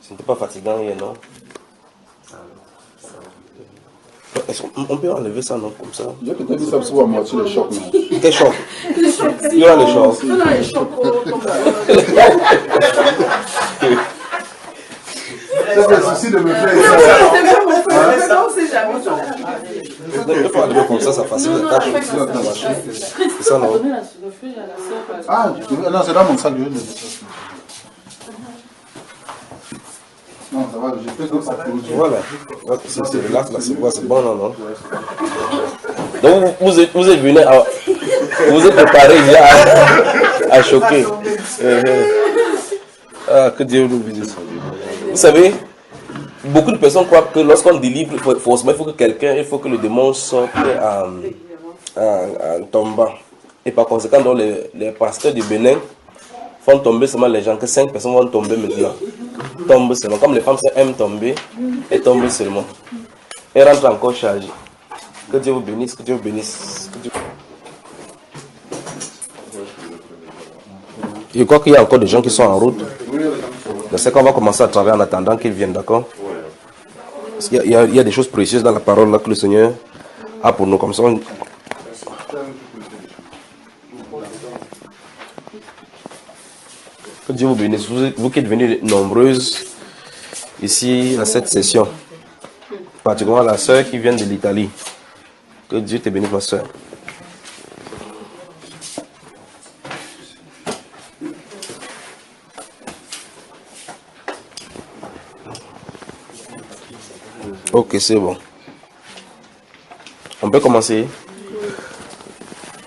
Ce n'était pas fatigant hier, non? On peut enlever ça, non, comme ça? J'ai peut-être dit ça pour à moitié les chocs, non? Quel choc? Il y aura les chocs. Il y a les chocs. C'est le souci de me faire ça. On sait jamais. Il faut enlever comme ça facilite la tâche. C'est ça, non? Ah, non, c'est dans mon sac. Non, ça va, j'ai fait comme ça. Voilà. C'est relax, là, c'est bon, non? Donc, vous êtes venu à... Vous êtes préparé déjà à choquer. Ah, que Dieu nous bénisse. Vous savez, beaucoup de personnes croient que lorsqu'on délivre, forcément, il faut que le démon sorte en tombant. Et par conséquent, donc, les pasteurs du Bénin font tomber seulement les gens, que 5 personnes vont tomber maintenant. Tombent seulement. Comme les femmes aiment tomber, elles tombent seulement. Et rentrent encore chargées. Que Dieu vous bénisse, que Dieu vous bénisse. Je crois qu'il y a encore des gens qui sont en route. Je sais qu'on va commencer à travailler en attendant qu'ils viennent, d'accord? Parce qu'il y a des choses précieuses dans la parole là, que le Seigneur a pour nous. Comme ça, que Dieu vous bénisse. Vous qui êtes venus nombreuses ici à cette session. Particulièrement la sœur qui vient de l'Italie. Que Dieu te bénisse, ma sœur. Ok, c'est bon. On peut commencer.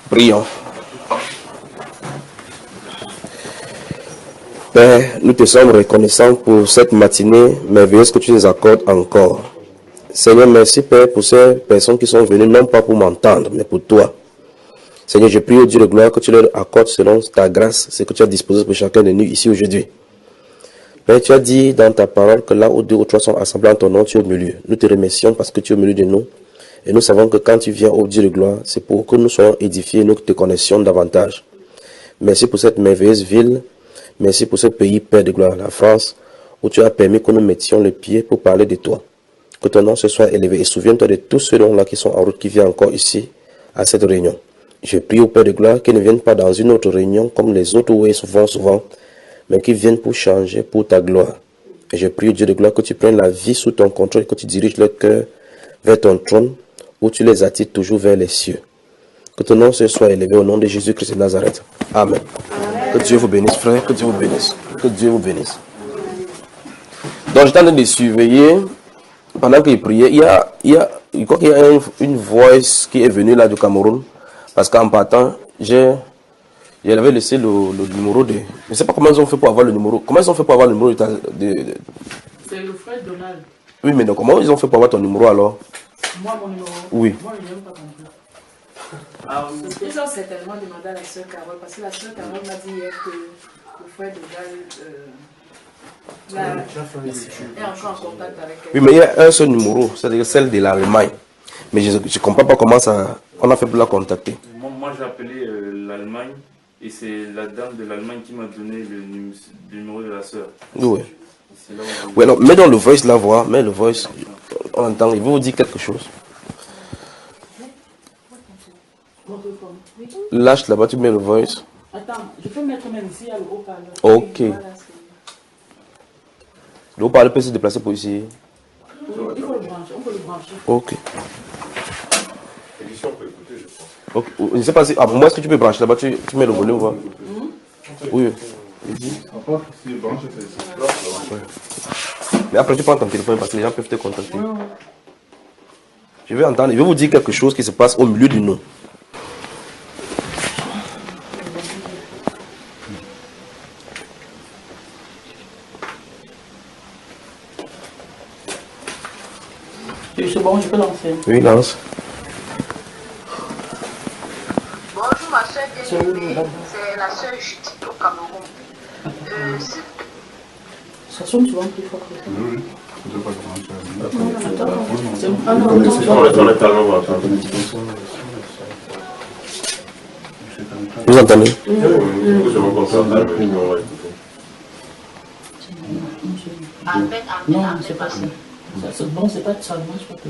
Prions. Père, nous te sommes reconnaissants pour cette matinée merveilleuse que tu nous accordes encore. Seigneur, merci Père pour ces personnes qui sont venues non pas pour m'entendre, mais pour toi. Seigneur, je prie au Dieu de gloire que tu leur accordes selon ta grâce, ce que tu as disposé pour chacun de nous ici aujourd'hui. Père, tu as dit dans ta parole que là où 2 ou 3 sont assemblés en ton nom, tu es au milieu. Nous te remercions parce que tu es au milieu de nous. Et nous savons que quand tu viens au Dieu de gloire, c'est pour que nous soyons édifiés et nous te connaissions davantage. Merci pour cette merveilleuse ville. Merci pour ce pays, Père de gloire, la France, où tu as permis que nous mettions le pied pour parler de toi. Que ton nom se soit élevé. Et souviens-toi de tous ceux-là qui sont en route, qui viennent encore ici, à cette réunion. Je prie au Père de gloire qu'ils ne viennent pas dans une autre réunion comme les autres où ils vont souvent, mais qu'ils viennent pour changer pour ta gloire. Et je prie au Dieu de gloire que tu prennes la vie sous ton contrôle et que tu diriges leur cœur vers ton trône, où tu les attires toujours vers les cieux. Que ton nom se soit élevé au nom de Jésus-Christ de Nazareth. Amen. Que Dieu vous bénisse, frère. Que Dieu vous bénisse. Que Dieu vous bénisse. Donc, j'étais en train de surveiller. Pendant qu'il priait, je crois qu'il y a une voice qui est venue là du Cameroun. Parce qu'en partant, j'avais laissé le numéro de... Je ne sais pas comment ils ont fait pour avoir le numéro. Comment ils ont fait pour avoir le numéro de... C'est le frère Donald. Oui, mais donc comment ils ont fait pour avoir ton numéro alors? Moi, mon numéro. Oui. Moi, je n'ai même pas compris. Ah, oui. Ils ont certainement demandé à la sœur Carole, parce que la sœur Carole m'a dit hier que le frère Donald est encore en contact avec elle. Oui, mais il y a un seul numéro, c'est-à-dire celle de l'Allemagne. Mais je ne comprends pas comment ça, on a fait pour la contacter. Moi j'ai appelé l'Allemagne et c'est la dame de l'Allemagne qui m'a donné le numéro de la sœur. Oui. Oui, alors mets dans le voice la voix, mets le voice, on entend, il veut vous dire quelque chose. Lâche là-bas, tu mets le voice. Attends, je peux mettre même ici à le haut-parleur. Ok. Le haut-parleur peut se déplacer pour ici. Il faut le brancher, on peut le brancher. Ok. Okay. Je ne sais pas si. Ah, moi, est-ce que tu peux brancher là-bas, tu mets le volume, voir. Oui. Mais après, tu prends ton téléphone parce que les gens peuvent te contacter. Je vais entendre, je vais vous dire quelque chose qui se passe au milieu du nom. C'est bon, je peux lancer. Oui, lance. Bonjour ma soeur bien-aimée, c'est la soeur Judith au Cameroun. Ça sonne souvent plus fort que ça. Oui. Vous entendez? Amen, Non, amen, c'est pas ça. amen. C'est bon, c'est pas de Salomon, je crois que.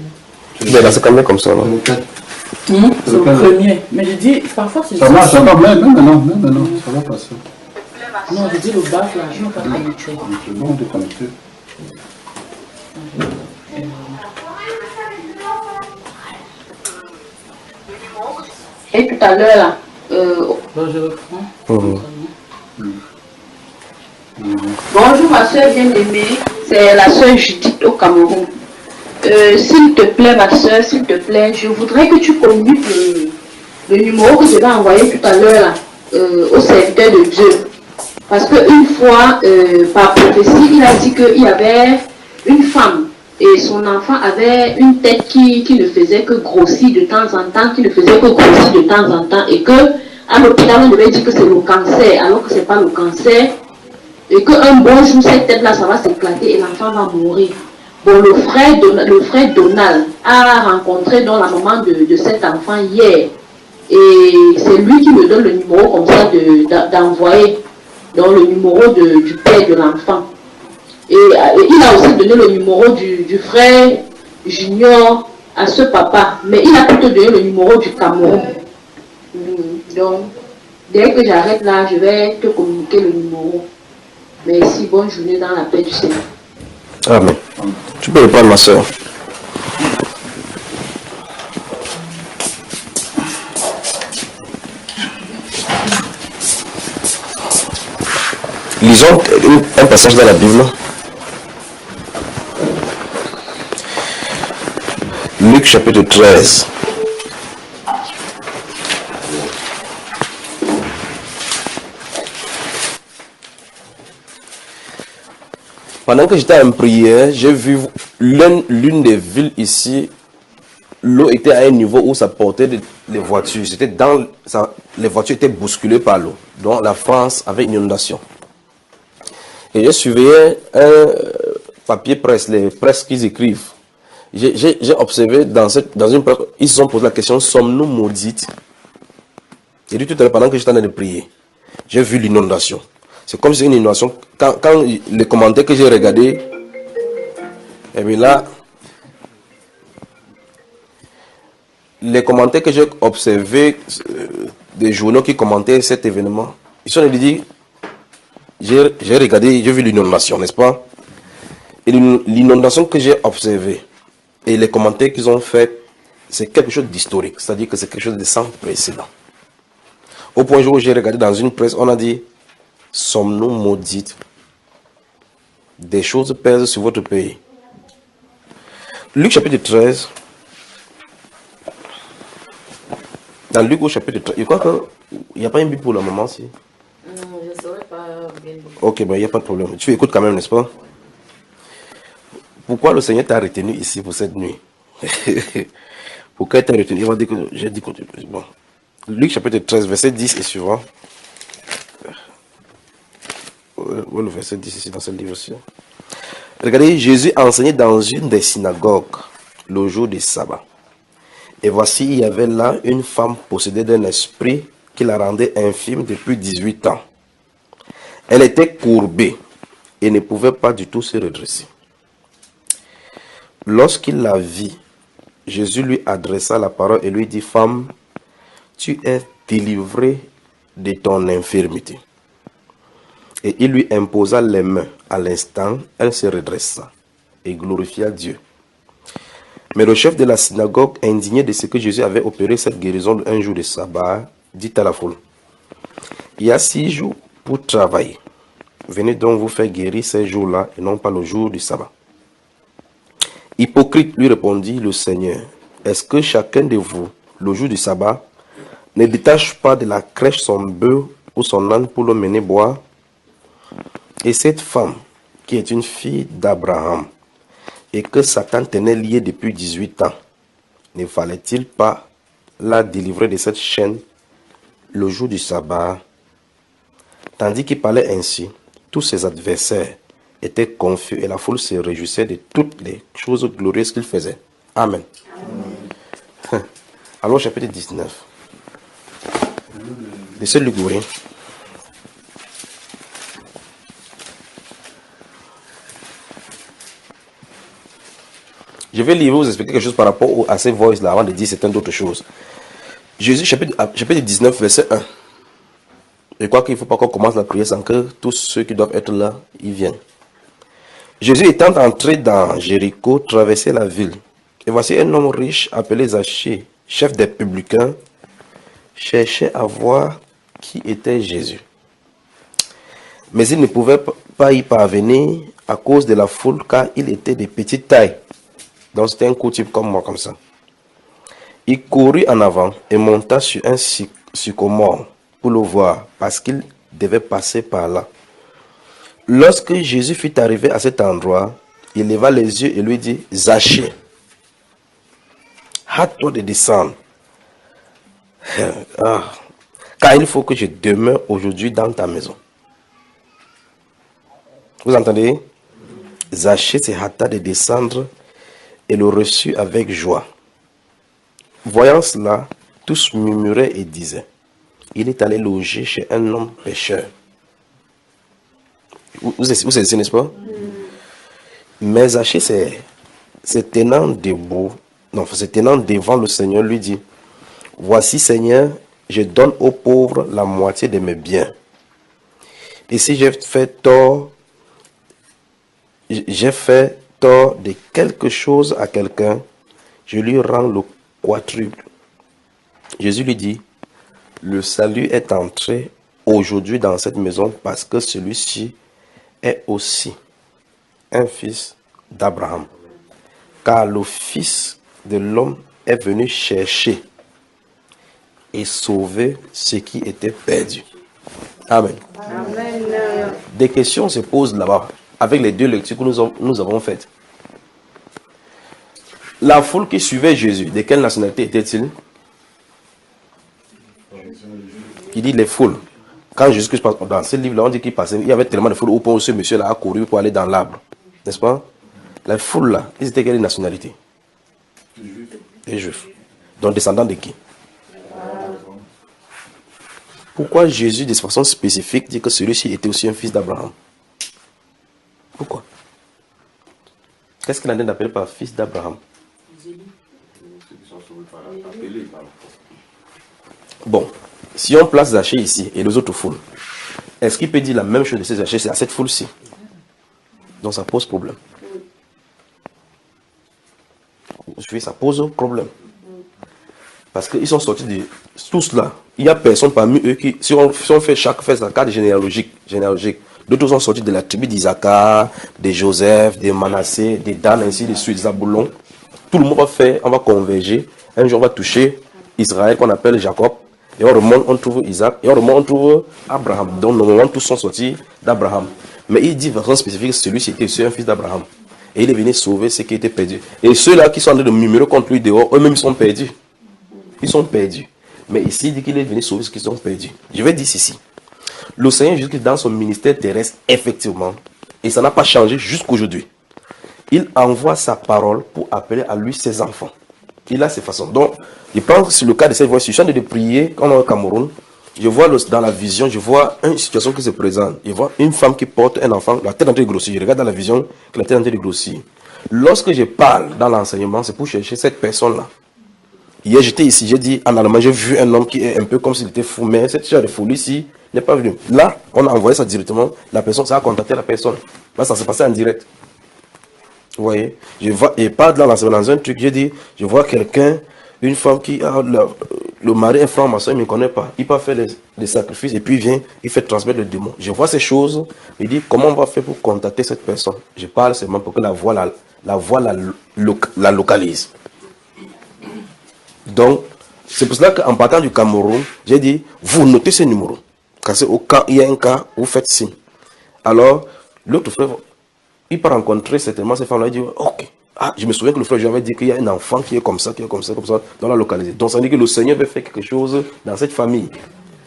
Mais là, c'est quand même comme ça, non? C'est le premier. Mais je dis, parfois c'est Ça marche, ça va, même maintenant, ça va passer. Non, je dis le baf là, je n'ai pas connecté. C'est bon de connecter. Et tout à l'heure, là, Bon, je reprends. bonjour ma soeur bien-aimée, c'est la soeur Judith au Cameroun. S'il te plaît ma soeur, s'il te plaît, je voudrais que tu communiques le numéro que je vais envoyer tout à l'heure là, au serviteur de Dieu. Parce qu'une fois, par prophétie, il a dit qu'il y avait une femme et son enfant avait une tête qui ne faisait que grossir de temps en temps, et que à l'hôpital on devait dire que c'est le cancer, alors que ce n'est pas le cancer, et qu'un bon jour cette tête-là, ça va s'éclater et l'enfant va mourir. Bon, le frère Donald a rencontré donc la maman de cet enfant hier, et c'est lui qui me donne le numéro comme ça d'envoyer dans le numéro du père de l'enfant. Et il a aussi donné le numéro du frère Junior à ce papa, mais il a plutôt donné le numéro du Cameroun. Donc, dès que j'arrête là, je vais te communiquer le numéro. Merci, bonne journée dans la paix du Seigneur. Amen. Tu peux reprendre, ma soeur. Lisons un passage dans la Bible. Luc chapitre 13. Pendant que j'étais en prière, j'ai vu l'une des villes ici, l'eau était à un niveau où ça portait les voitures. Les voitures étaient bousculées par l'eau. Donc la France avait une inondation. Et je surveillais un papier presse, les presses qu'ils écrivent. J'ai observé dans une presse, ils se sont posé la question, sommes-nous maudites? Et dit tout à l'heure, pendant que j'étais en train de prier, j'ai vu l'inondation. C'est comme si une inondation, quand les commentaires que j'ai regardés, et bien là, les commentaires que j'ai observés, des journaux qui commentaient cet événement, ils sont dit, j'ai regardé, j'ai vu l'inondation, n'est-ce pas? Et l'inondation que j'ai observée et les commentaires qu'ils ont fait, c'est quelque chose d'historique, c'est-à-dire que c'est quelque chose de sans précédent. Au point où j'ai regardé dans une presse, on a dit, sommes-nous maudites? Des choses pèsent sur votre pays. Luc chapitre 13. Dans Luc au chapitre 13, je crois qu'il n'y a pas une Bible pour le moment, si. Non, je ne saurais pas bien. Ok, ben il n'y a pas de problème. Tu écoutes quand même, n'est-ce pas? Pourquoi le Seigneur t'a retenu ici pour cette nuit? Pourquoi il t'a retenu? Il va dire que j'ai dit que... Bon. Luc chapitre 13, verset 10 et suivant. Le verset 10 ici dans ce livre aussi. Regardez, Jésus enseignait dans une des synagogues le jour du sabbat. Et voici, il y avait là une femme possédée d'un esprit qui la rendait infirme depuis 18 ans. Elle était courbée et ne pouvait pas du tout se redresser. Lorsqu'il la vit, Jésus lui adressa la parole et lui dit, femme, tu es délivrée de ton infirmité. Et il lui imposa les mains. À l'instant, elle se redressa et glorifia Dieu. Mais le chef de la synagogue, indigné de ce que Jésus avait opéré cette guérison un jour de sabbat, dit à la foule, il y a 6 jours pour travailler. Venez donc vous faire guérir ces jours-là et non pas le jour du sabbat. Hypocrite, lui répondit le Seigneur, est-ce que chacun de vous, le jour du sabbat, ne détache pas de la crèche son bœuf ou son âne pour le mener boire? Et cette femme, qui est une fille d'Abraham, et que Satan tenait liée depuis 18 ans, ne fallait-il pas la délivrer de cette chaîne le jour du sabbat? Tandis qu'il parlait ainsi, tous ses adversaires étaient confus et la foule se réjouissait de toutes les choses glorieuses qu'il faisait. Amen. Alors, chapitre 19. De ce Lugourien. Je vais lire, vous expliquer quelque chose par rapport à ces voices-là avant de dire certaines autres choses. Jésus, chapitre 19, verset 1. Je crois qu'il ne faut pas qu'on commence la prière sans que tous ceux qui doivent être là, ils viennent. Jésus étant entré dans Jéricho, traversait la ville. Et voici un homme riche appelé Zachée, chef des publicains, cherchait à voir qui était Jésus. Mais il ne pouvait pas y parvenir à cause de la foule, car il était de petite taille. Donc c'était un coup type comme moi, comme ça. Il courut en avant et monta sur un sycomore pour le voir, parce qu'il devait passer par là. Lorsque Jésus fut arrivé à cet endroit, il leva les yeux et lui dit, Zachée, hâte-toi de descendre, car il faut que je demeure aujourd'hui dans ta maison. Vous entendez? Zachée se hâta de descendre et le reçut avec joie. Voyant cela, tous murmuraient et disaient, il est allé loger chez un homme pécheur. Vous savez, n'est-ce pas? Mais Zachée, se tenant devant le Seigneur, lui dit, voici Seigneur, je donne aux pauvres la moitié de mes biens. Et si j'ai fait tort de quelque chose à quelqu'un, je lui rends le quadruple. Jésus lui dit, le salut est entré aujourd'hui dans cette maison parce que celui-ci est aussi un fils d'Abraham. Car le Fils de l'homme est venu chercher et sauver ce qui était perdu. Amen. Amen. Des questions se posent là-bas avec les deux lectures que nous avons faites. La foule qui suivait Jésus, de quelle nationalité était-il? Qui dit les foules. Quand Jésus passe dans ce livre-là, on dit qu'il passait, il y avait tellement de foules au point où ce monsieur-là a couru pour aller dans l'arbre. N'est-ce pas? La foule là, ils étaient quelle nationalité? Les Juifs. Donc descendants de qui? Pourquoi Jésus, de façon spécifique, dit que celui-ci était aussi un fils d'Abraham? Pourquoi? Qu'est-ce qu'il en est d'appeler par fils d'Abraham? Bon, si on place Zachée ici et les autres foules, est-ce qu'il peut dire la même chose de ces Zachée à cette foule-ci? Donc ça pose problème. Ça pose problème. Parce qu'ils sont sortis de tous là. Il n'y a personne parmi eux qui, si on fait chaque fait sa carte généalogique, d'autres sont sortis de la tribu d'Isaac, de Joseph, de Manassé, de Dan, ainsi de suite, Zaboulon. Tout le monde va faire, on va converger. Un jour, on va toucher Israël, qu'on appelle Jacob. Et on remonte, on trouve Isaac. Et on remonte, on trouve Abraham. Donc, normalement, tous sont sortis d'Abraham. Mais il dit de façon spécifique que celui-ci était aussi un fils d'Abraham. Et il est venu sauver ce qui était perdu. Et ceux-là qui sont en train de murmurer contre lui dehors, eux-mêmes sont perdus. Ils sont perdus. Mais ici, il dit qu'il est venu sauver ce qui sont perdus. Je vais dire ceci. Le Seigneur Jésus, dans son ministère terrestre, effectivement, et ça n'a pas changé jusqu'aujourd'hui, il envoie sa parole pour appeler à lui ses enfants. Il a ses façons. Donc, je pense que c'est le cas de cette voix. Si je suis en train de prier, quand on est au Cameroun, je vois dans la vision, je vois une situation qui se présente. Je vois une femme qui porte un enfant, la tête en train de grossir. Je regarde dans la vision que la tête en train de grossir. Lorsque je parle dans l'enseignement, c'est pour chercher cette personne-là. Hier, j'étais ici, j'ai dit, en Allemagne, j'ai vu un homme qui est un peu comme s'il était fou, mais cette chose de folie-ci n'est pas venue. Là, on a envoyé ça directement, la personne, ça a contacté la personne. Là, ça s'est passé en direct. Vous voyez? Je vois, et pas dans un truc, j'ai dit, je vois quelqu'un, une femme qui a le mari est franc-maçon, il ne me connaît pas. Il peut faire des sacrifices et puis il vient, il fait transmettre le démon. Je vois ces choses, il dit, comment on va faire pour contacter cette personne? Je parle seulement pour que la voix la localise. Donc, c'est pour cela qu'en partant du Cameroun, j'ai dit, vous notez ce numéro. Parce qu'au cas, il y a un cas, vous faites signe. Alors, l'autre frère, il peut rencontrer certainement ces femmes-là, il dit, ok. Ah, je me souviens que le frère, je lui avais dit qu'il y a un enfant qui est comme ça, dans la localité. Donc, ça veut dire que le Seigneur veut faire quelque chose dans cette famille.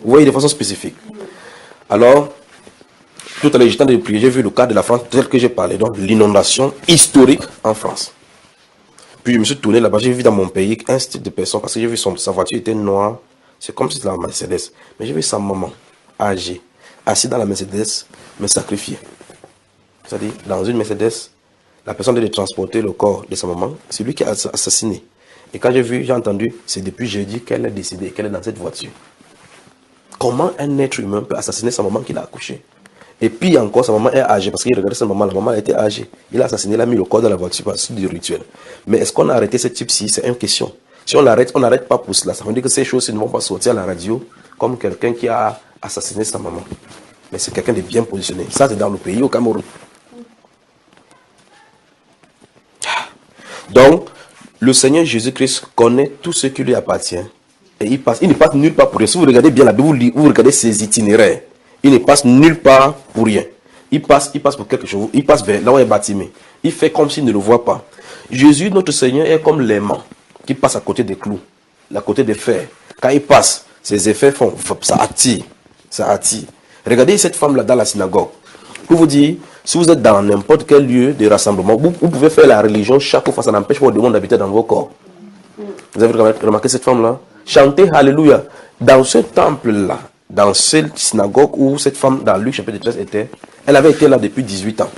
Vous voyez, de façon spécifique. Alors, tout à l'heure, j'étais en train de prier, j'ai vu le cas de la France tel que j'ai parlé, donc l'inondation historique en France. Puis je me suis tourné là-bas, j'ai vu dans mon pays un style de personne, parce que j'ai vu sa voiture était noire, c'est comme si c'était la Mercedes. Mais j'ai vu sa maman, âgée, assise dans la Mercedes, me sacrifier. C'est-à-dire, dans une Mercedes, la personne de transporter le corps de sa maman, c'est lui qui a assassiné. Et quand j'ai entendu, c'est depuis jeudi qu'elle est décédée, qu'elle est dans cette voiture. Comment un être humain peut assassiner sa maman qu'il a accouchée? Et puis encore, sa maman est âgée, parce qu'il regardait sa maman, la maman était âgée. Il a assassiné, il a mis le corps dans la voiture par suite du rituel. Mais est-ce qu'on a arrêté ce type-ci? C'est une question. Si on n'arrête pas pour cela. Ça veut dire que ces choses ne vont pas sortir à la radio comme quelqu'un qui a assassiné sa maman. Mais c'est quelqu'un de bien positionné. Ça, c'est dans le pays, au Cameroun. Donc, le Seigneur Jésus-Christ connaît tout ce qui lui appartient. Et il ne passe nulle part pour rien. Si vous regardez bien la Bible, vous regardez ses itinéraires. Il ne passe nulle part pour rien. Il passe pour quelque chose. Il passe vers là où il est bâtiment. Il fait comme s'il ne le voit pas. Jésus, notre Seigneur, est comme l'aimant qui passe à côté des clous, à côté des fers. Quand il passe, ses effets font, ça attire. Ça attire. Regardez cette femme-là dans la synagogue. Pour vous dire, si vous êtes dans n'importe quel lieu de rassemblement, vous pouvez faire la religion chaque fois, ça n'empêche pas le démon d'habiter dans vos corps. Vous avez remarqué cette femme-là? Chanter Alléluia. Dans ce temple-là, dans cette synagogue où cette femme, dans Luc chapitre 13 était, elle avait été là depuis 18 ans.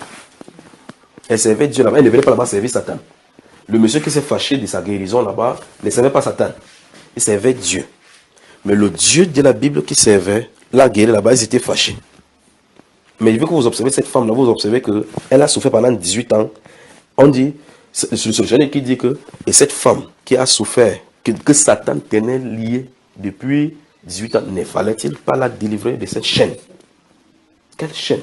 Elle servait Dieu là-bas, elle ne venait pas là-bas servir Satan. Le monsieur qui s'est fâché de sa guérison là-bas ne servait pas Satan. Il servait Dieu. Mais le Dieu de la Bible qui servait, l'a guéri là-bas, ils étaient fâchés. Mais il veut que vous observez cette femme-là, vous observez qu'elle a souffert pendant 18 ans. On dit, c'est le solutionnaire qui dit que, et cette femme qui a souffert, que Satan tenait liée depuis 18 ans, ne fallait-il pas la délivrer de cette chaîne? Quelle chaîne?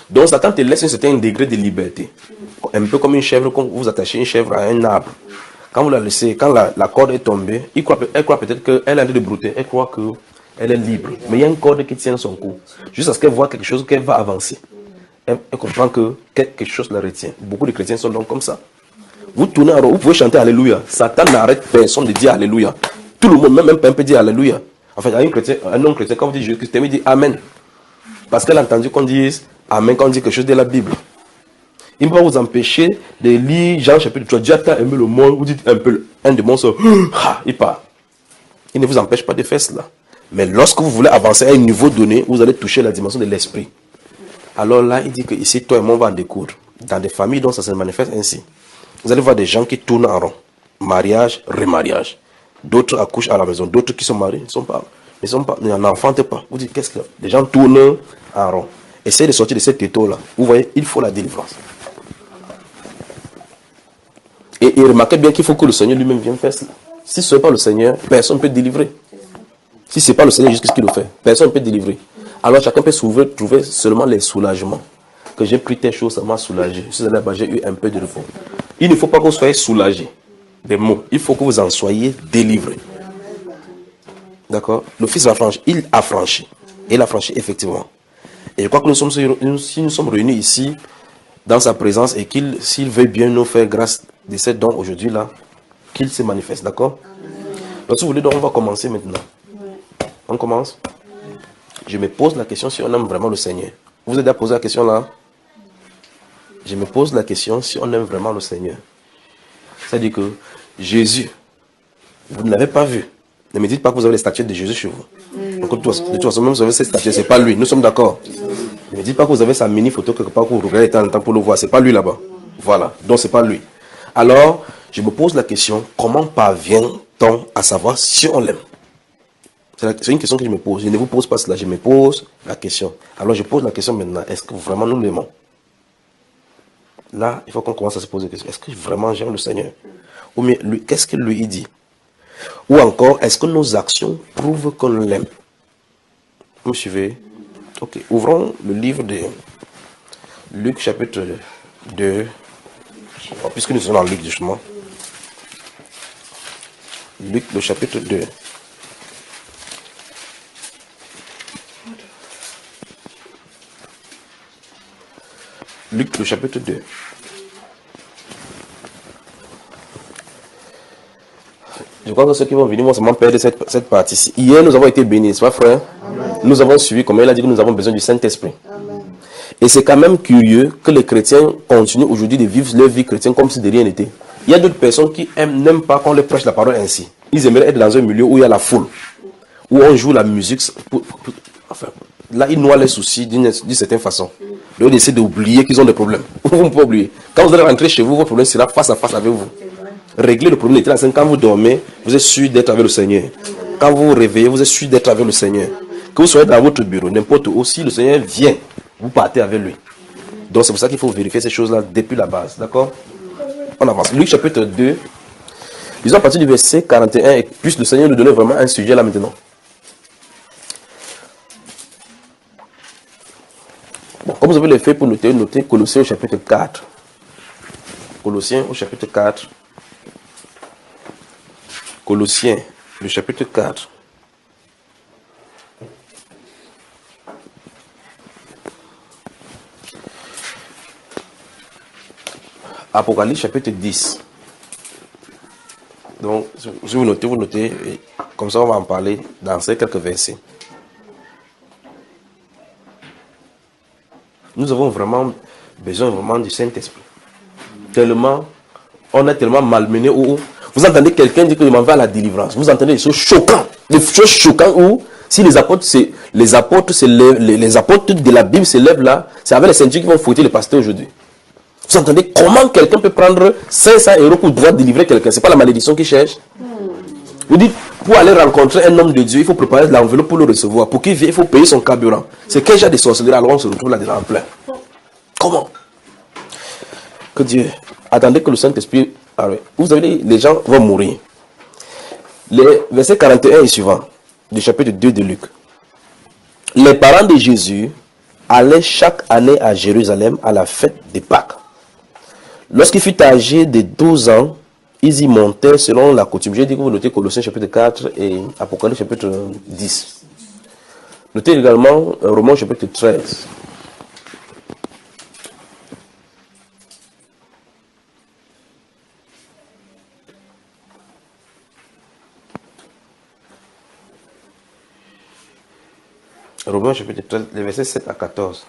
Donc Satan te laisse un certain degré de liberté. Un peu comme une chèvre, quand vous attachez une chèvre à un arbre. Quand vous la laissez, quand la corde est tombée, elle croit peut-être qu'elle est en train de brouter, elle croit qu'elle est libre. Mais il y a une corde qui tient son cou. Jusqu'à ce qu'elle voit quelque chose, qu'elle va avancer. Elle comprend que quelque chose la retient. Beaucoup de chrétiens sont donc comme ça. Vous tournez en rond, vous pouvez chanter Alléluia. Satan n'arrête personne de dire Alléluia. Tout le monde, même un peu peut dire Alléluia. Enfin, il y a un homme chrétien, quand vous dites Jésus-Christ, il dit Amen. Parce qu'elle a entendu qu'on dise Amen quand on dit quelque chose de la Bible. Il ne va pas vous empêcher de lire Jean chapitre 3. Dieu a tant aimé le monde, vous dites un peu, un démon sort, il part. Il ne vous empêche pas de faire cela. Mais lorsque vous voulez avancer à un niveau donné, vous allez toucher la dimension de l'esprit. Alors là, il dit que ici, toi et moi, on va en découdre. Dans des familles dont ça se manifeste ainsi. Vous allez voir des gens qui tournent en rond. Mariage, remariage. D'autres accouchent à la maison. D'autres qui sont mariés n'enfantent pas. Vous dites, qu'est-ce que les gens tournent en rond. Essayez de sortir de cette étau-là. Vous voyez, il faut la délivrance. Et remarquez bien qu'il faut que le Seigneur lui-même vienne faire cela. Si ce n'est pas le Seigneur, personne ne peut délivrer. Si ce n'est pas le Seigneur jusqu'à ce qu'il le fait, personne ne peut délivrer. Alors chacun peut trouver seulement les soulagements. Que j'ai pris telle chose, ça m'a soulagé. Je suis allé là-bas, j'ai eu un peu de repos. Il ne faut pas que vous soyez soulagé des mots. Il faut que vous en soyez délivrés. D'accord? Le Fils va franchir. Il a franchi. Il a franchi effectivement. Et je crois que si nous sommes réunis ici, dans sa présence, et s'il veut bien nous faire grâce de cette don aujourd'hui là, qu'il se manifeste, d'accord? Donc si vous voulez, donc, on va commencer maintenant. On commence. Je me pose la question si on aime vraiment le Seigneur. Vous avez déjà posé la question là? Je me pose la question si on aime vraiment le Seigneur. C'est-à-dire que Jésus, vous ne l'avez pas vu. Ne me dites pas que vous avez les statuettes de Jésus chez vous. Donc, de toute façon, même si vous avez ces statuettes, ce n'est pas lui. Nous sommes d'accord. Ne me dites pas que vous avez sa mini photo quelque part que vous regardez de temps en temps pour le voir. Ce n'est pas lui là-bas. Voilà. Donc, ce n'est pas lui. Alors, je me pose la question, comment parvient-on à savoir si on l'aime? C'est une question que je me pose. Je ne vous pose pas cela, je me pose la question. Alors, je pose la question maintenant, est-ce que vraiment nous l'aimons? Là, il faut qu'on commence à se poser la question. Est-ce que vraiment j'aime le Seigneur? Ou bien, lui, qu'est-ce que lui dit? Ou encore, est-ce que nos actions prouvent qu'on l'aime? Vous me suivez? Ok, ouvrons le livre de Luc chapitre 2. Puisque nous sommes dans Luc justement. Luc le chapitre 2. Luc le chapitre 2. Je crois que ceux qui vont venir vont seulement perdre cette partie-ci. Hier, nous avons été bénis, c'est pas frère? Amen. Nous avons suivi, comme il a dit que nous avons besoin du Saint-Esprit. Amen. Et c'est quand même curieux que les chrétiens continuent aujourd'hui de vivre leur vie chrétienne comme si de rien n'était. Il y a d'autres personnes qui n'aiment pas qu'on leur prêche la parole ainsi. Ils aimeraient être dans un milieu où il y a la foule, où on joue la musique. Enfin, là, ils noient les soucis d'une certaine façon. Ils essaient d'oublier qu'ils ont des problèmes. Vous ne pouvez pas oublier. Quand vous allez rentrer chez vous, votre problème sera face à face avec vous. Régler le problème était quand vous dormez, vous êtes sûr d'être avec le Seigneur. Quand vous vous réveillez, vous êtes sûr d'être avec le Seigneur. Que vous soyez dans votre bureau, n'importe où, si le Seigneur vient, vous partez avec lui. Donc c'est pour ça qu'il faut vérifier ces choses-là depuis la base. D'accord? On avance. Luc chapitre 2. Disons à partir du verset 41, et puisse le Seigneur nous donner vraiment un sujet là maintenant. Bon, comme vous avez le fait pour noter Colossiens au chapitre 4. Colossiens au chapitre 4. Colossiens, le chapitre 4. Apocalypse chapitre 10. Donc, si vous notez, et comme ça on va en parler dans ces quelques versets. Nous avons vraiment besoin du Saint-Esprit. Tellement, on est tellement malmené où vous entendez quelqu'un dire que je m'en vais à la délivrance. Vous entendez des choses choquantes où si les apôtres de la Bible se lèvent là, c'est avec les ceintures qui vont fouetter les pasteurs aujourd'hui. Vous entendez comment quelqu'un peut prendre 500 € pour pouvoir délivrer quelqu'un? Ce n'est pas la malédiction qu'il cherche. Vous dites, pour aller rencontrer un homme de Dieu, il faut préparer l'enveloppe pour le recevoir. Pour qu'il vienne, il faut payer son carburant. C'est quel genre de sorcellerie? Alors on se retrouve là-dedans en plein. Comment? Que Dieu. Attendez que le Saint-Esprit. Vous savez, les gens vont mourir. Les versets 41 et suivant, du chapitre 2 de Luc. Les parents de Jésus allaient chaque année à Jérusalem à la fête de Pâques. Lorsqu'il fut âgé de 12 ans, ils y montaient selon la coutume. J'ai dit que vous notez Colossiens chapitre 4 et Apocalypse chapitre 10. Notez également Romains chapitre 13. Romains chapitre 13, les versets 7 à 14.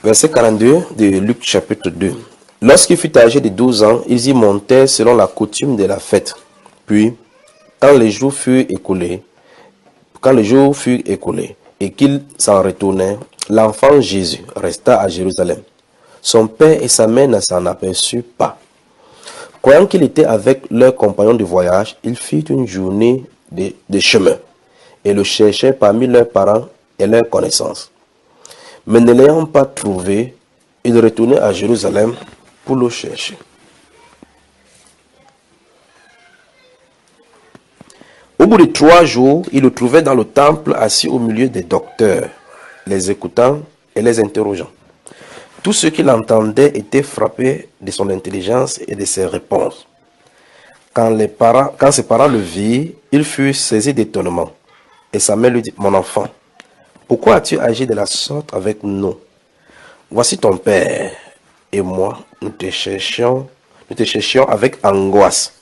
Verset 42 de Luc chapitre 2. Lorsqu'il fut âgé de 12 ans, ils y montèrent selon la coutume de la fête. Puis, quand les jours furent écoulés et qu'ils s'en retournaient, l'enfant Jésus resta à Jérusalem. Son père et sa mère ne s'en aperçurent pas. Croyant qu'il était avec leurs compagnons de voyage, ils firent une journée de chemin et le cherchèrent parmi leurs parents et leurs connaissances. Mais ne l'ayant pas trouvé, ils retournèrent à Jérusalem pour le chercher. Au bout de 3 jours, ils le trouvaient dans le temple assis au milieu des docteurs, les écoutant et les interrogeant. Tous ceux qui l'entendaient étaient frappés de son intelligence et de ses réponses. Quand ses parents le virent, ils furent saisis d'étonnement. Et sa mère lui dit, « Mon enfant, pourquoi as-tu agi de la sorte avec nous? Voici ton père et moi, nous te cherchions avec angoisse. »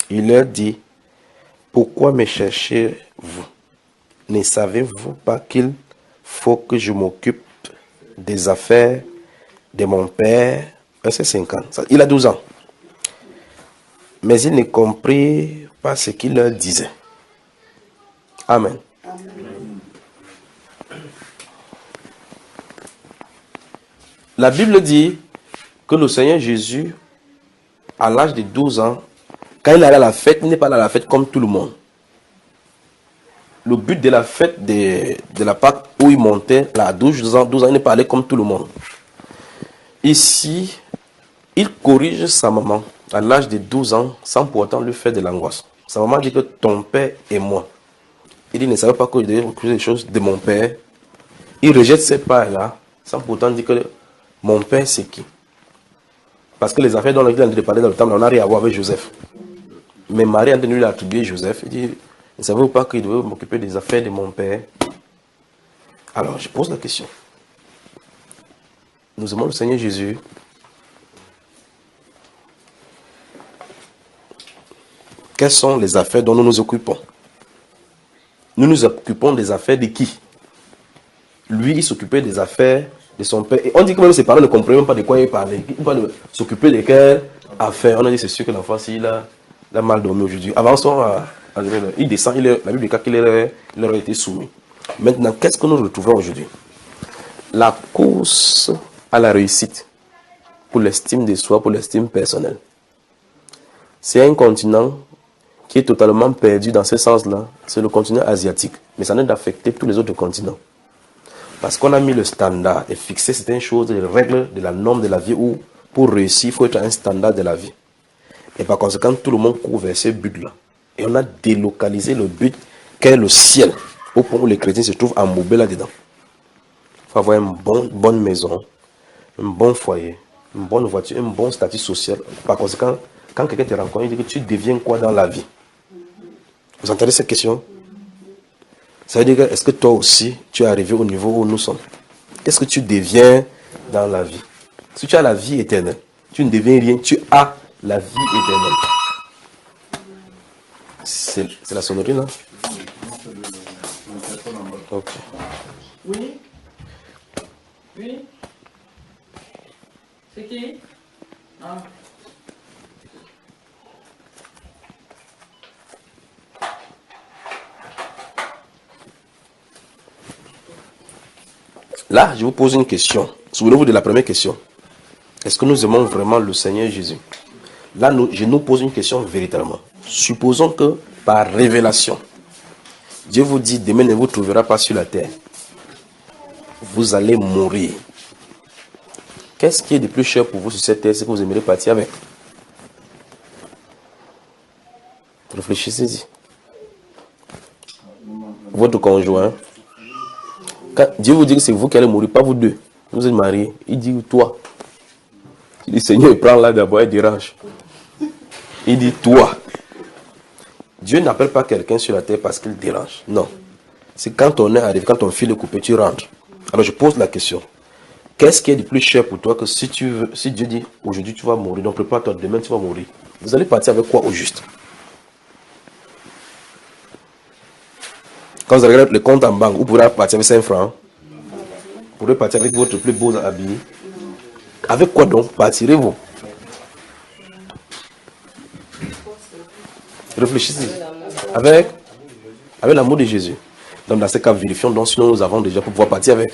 Il leur dit, « Pourquoi me cherchez-vous? Ne savez-vous pas qu'il faut que je m'occupe des affaires de mon père? » Verset 50. Il a 12 ans. Mais ils ne comprirent pas ce qu'il leur disait. Amen. La Bible dit que le Seigneur Jésus, à l'âge de 12 ans, quand il allait à la fête, il n'est pas allé à la fête comme tout le monde. Le but de la fête de la Pâque où il montait, là, à 12 ans, il n'est pas allé comme tout le monde. Ici, il corrige sa maman à l'âge de 12 ans sans pour autant lui faire de l'angoisse. Sa maman dit que ton père et moi. Il dit, ne savait pas que je devais recruter des choses de mon père. Il rejette ces pères-là sans pour autant dire que mon père c'est qui. Parce que les affaires dont il a de parler dans le temple, on n'a rien à voir avec Joseph. Mais Marie a tenu lui attribuer Joseph. Il dit, ne savez-vous pas qu'il devait m'occuper des affaires de mon père? Alors, je pose la question. Nous aimons le Seigneur Jésus. Quelles sont les affaires dont nous nous occupons? Nous nous occupons des affaires de qui? Lui, il s'occupait des affaires de son père. Et on dit que même ses parents ne comprenaient même pas de quoi il parlait. Il parlait de s'occuper de quelles affaires. On a dit c'est sûr que l'enfant, s'il a Il a mal dormi aujourd'hui. Avançons il descend, la Bible dit qu'il leur a été soumis. Maintenant, qu'est-ce que nous retrouvons aujourd'hui? La course à la réussite, pour l'estime de soi, pour l'estime personnelle. C'est un continent qui est totalement perdu dans ce sens-là. C'est le continent asiatique. Mais ça n'a d'affecter tous les autres continents. Parce qu'on a mis le standard et fixé certaines choses, les règles de la norme de la vie où, pour réussir, il faut être un standard de la vie. Et par conséquent, tout le monde court vers ce but-là. Et on a délocalisé le but qu'est le ciel, au point où les chrétiens se trouvent embourbés là-dedans. Il faut avoir une bonne maison, un bon foyer, une bonne voiture, un bon statut social. Par conséquent, quand quelqu'un te rencontre, il dit que tu deviens quoi dans la vie? Vous entendez cette question? Ça veut dire que est-ce que toi aussi, tu es arrivé au niveau où nous sommes? Qu'est-ce que tu deviens dans la vie? Si tu as la vie éternelle, tu ne deviens rien, tu as la vie éternelle. C'est la sonnerie là? Ok. Oui. Oui. C'est qui? Ah. Là, je vous pose une question. Souvenez-vous de la première question. Est-ce que nous aimons vraiment le Seigneur Jésus? Là, je nous pose une question véritablement. Supposons que par révélation, Dieu vous dit, demain ne vous trouvera pas sur la terre. Vous allez mourir. Qu'est-ce qui est de plus cher pour vous sur cette terre, c'est que vous aimeriez partir avec? Réfléchissez-y. Votre conjoint. Quand Dieu vous dit que c'est vous qui allez mourir, pas vous deux. Vous êtes mariés. Il dit toi. Il dit Seigneur, prends là d'abord et dérange. Il dit toi. Dieu n'appelle pas quelqu'un sur la terre parce qu'il dérange. Non. C'est quand on est arrivé, quand ton fil est coupé, tu rentres. Alors je pose la question. Qu'est-ce qui est de plus cher pour toi que si Dieu dit aujourd'hui tu vas mourir, donc prépare-toi, demain tu vas mourir. Vous allez partir avec quoi au juste? Quand vous regardez le compte en banque, vous pourrez partir avec 5 francs. Vous pourrez partir avec votre plus beau habit. Avec quoi donc partirez-vous? Réfléchissez. Avec l'amour de Jésus. Donc dans ce cas, vérifions donc sinon nous avons déjà pour pouvoir partir avec.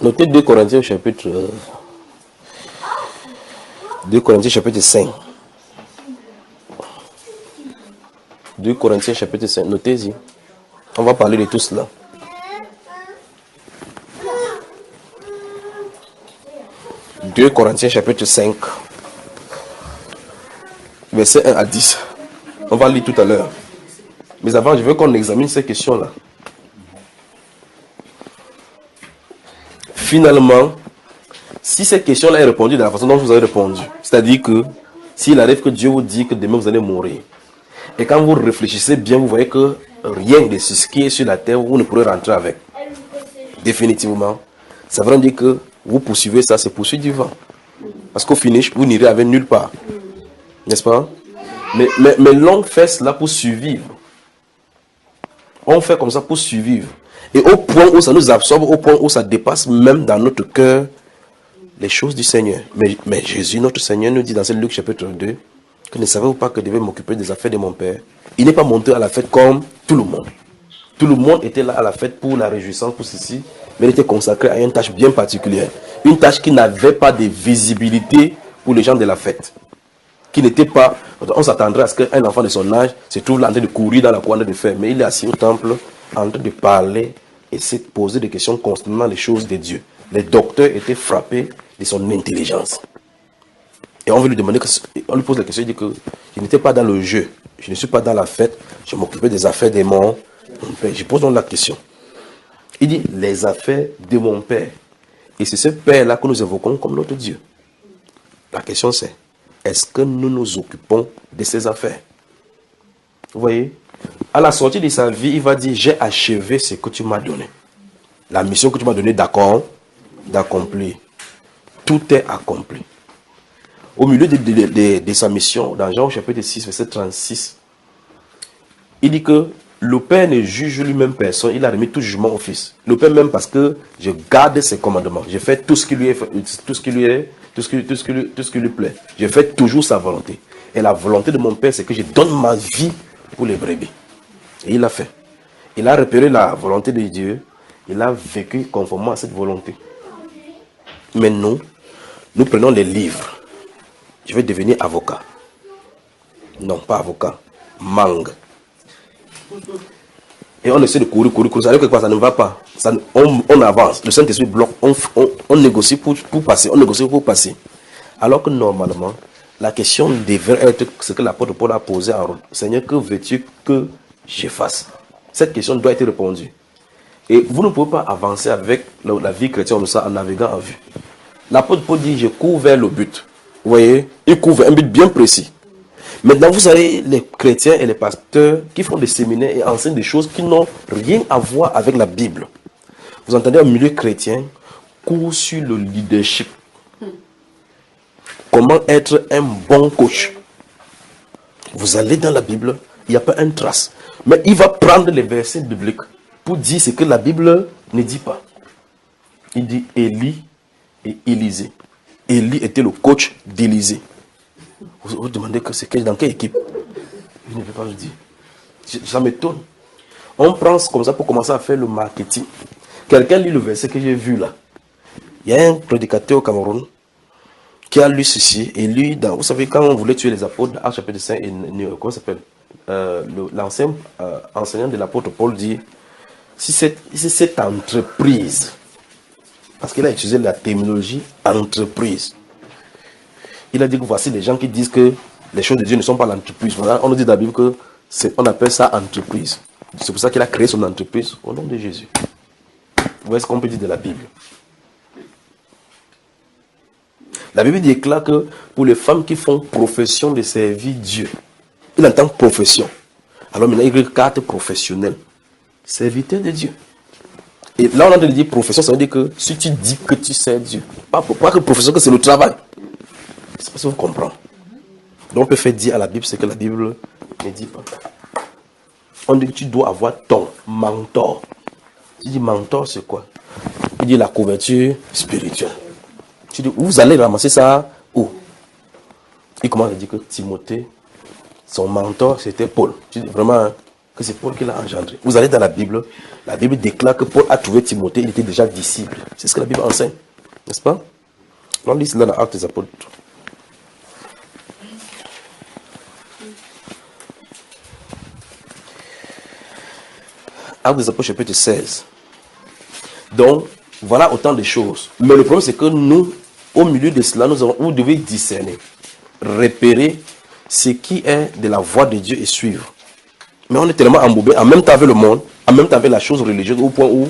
Notez 2 Corinthiens chapitre 5. 2 Corinthiens chapitre 5. Notez-y. On va parler de tout cela. « 2 Corinthiens chapitre 5. Verset 1 à 10. On va lire tout à l'heure. Mais avant, je veux qu'on examine ces questions-là. Finalement, si cette question-là est répondue de la façon dont vous avez répondu, c'est-à-dire que s'il arrive que Dieu vous dit que demain vous allez mourir, et quand vous réfléchissez bien, vous voyez que rien de ce qui est sur la terre, vous ne pourrez rentrer avec. Définitivement. Ça veut dire que vous poursuivez ça, c'est poursuivre du vent. Parce qu'au finish, vous n'irez avec nulle part. N'est-ce pas? Mais l'on fait cela pour survivre. On fait comme ça pour survivre. Et au point où ça nous absorbe, au point où ça dépasse même dans notre cœur les choses du Seigneur. Mais Jésus, notre Seigneur, nous dit dans Luc chapitre 2, que ne savez-vous pas que je devais m'occuper des affaires de mon Père? Il n'est pas monté à la fête comme tout le monde. Tout le monde était là à la fête pour la réjouissance, pour ceci, mais il était consacré à une tâche bien particulière. Une tâche qui n'avait pas de visibilité pour les gens de la fête. Qui n'était pas... On s'attendrait à ce qu'un enfant de son âge se trouve là en train de courir dans la cour de fer. Mais il est assis au temple en train de parler et se poser des questions constamment les choses de Dieu. Les docteurs étaient frappés de son intelligence. Et on veut lui demander, on lui pose la question, il dit que je n'étais pas dans le jeu, je ne suis pas dans la fête, je m'occupais des affaires de mon père. Je pose donc la question. Il dit, les affaires de mon père. Et c'est ce père-là que nous évoquons comme notre Dieu. La question c'est, est-ce que nous nous occupons de ces affaires? Vous voyez? À la sortie de sa vie, il va dire, j'ai achevé ce que tu m'as donné. La mission que tu m'as donnée d'accomplir. Tout est accompli. au milieu de sa mission, dans Jean chapitre 6, verset 36, il dit que le Père ne juge lui-même personne, il a remis tout jugement au Fils. Le Père même parce que je garde ses commandements, je fais tout ce qui lui plaît. Je fais toujours sa volonté. Et la volonté de mon Père, c'est que je donne ma vie pour les brebis. Et il l'a fait. Il a repéré la volonté de Dieu, il a vécu conformément à cette volonté. Mais nous prenons les livres. Je vais devenir avocat. Non, pas avocat. Mangue. Et on essaie de courir. Ça veut dire que ça ne va pas. On avance. Le Saint-Esprit bloque. On négocie pour passer. On négocie pour passer. Alors que normalement, la question devrait être ce que l'apôtre Paul a posé en Rome. Seigneur, que veux-tu que je fasse? Cette question doit être répondue. Et vous ne pouvez pas avancer avec la vie chrétienne comme ça en naviguant en vue. L'apôtre Paul dit, je cours vers le but. Vous voyez, il court vers un but bien précis. Maintenant, vous avez les chrétiens et les pasteurs qui font des séminaires et enseignent des choses qui n'ont rien à voir avec la Bible. Vous entendez un milieu chrétien, cours sur le leadership. Comment être un bon coach. Vous allez dans la Bible, il n'y a pas une trace. Mais il va prendre les versets bibliques pour dire ce que la Bible ne dit pas. Il dit Élie et Élisée. Élie était le coach d'Élisée. Vous demandez que c'est dans quelle équipe? Il ne veut pas le dire. Ça m'étonne. On prend comme ça pour commencer à faire le marketing. Quelqu'un lit le verset que j'ai vu là. Il y a un prédicateur au Cameroun qui a lu ceci. Et lui, vous savez, quand on voulait tuer les apôtres, Actes chapitre 5, comment ça s'appelle? L'ancien enseignant de l'apôtre Paul dit, si cette entreprise, parce qu'il a utilisé la terminologie entreprise, il a dit que voici les gens qui disent que les choses de Dieu ne sont pas l'entreprise. Voilà, on nous dit dans la Bible qu'on appelle ça entreprise. C'est pour ça qu'il a créé son entreprise au nom de Jésus. Vous voyez ce qu'on peut dire de la Bible. La Bible déclare que pour les femmes qui font profession de servir Dieu, il entend profession. Alors maintenant, il y a une carte professionnelle. Serviteur de Dieu. Et là, on a dit profession, ça veut dire que si tu dis que tu sers Dieu, pas que profession, que c'est le travail. C'est pas si vous comprenez. Donc on peut faire dire à la Bible ce que la Bible ne dit pas. On dit que tu dois avoir ton mentor. Tu dis mentor, c'est quoi? Il dit la couverture spirituelle. Tu dis, vous allez ramasser ça où? Il commence à dire que Timothée, son mentor, c'était Paul. Tu dis vraiment que c'est Paul qui l'a engendré. Vous allez dans la Bible déclare que Paul a trouvé Timothée, il était déjà disciple. C'est ce que la Bible enseigne. N'est-ce pas? On lit cela dans Actes des Apôtres. Actes des Apôtres chapitre 16. Donc, voilà autant de choses. Mais le problème, c'est que nous, au milieu de cela, vous devez discerner, repérer ce qui est de la voix de Dieu et suivre. Mais on est tellement embourbé, en même temps avec le monde, en même temps avec la chose religieuse, au point où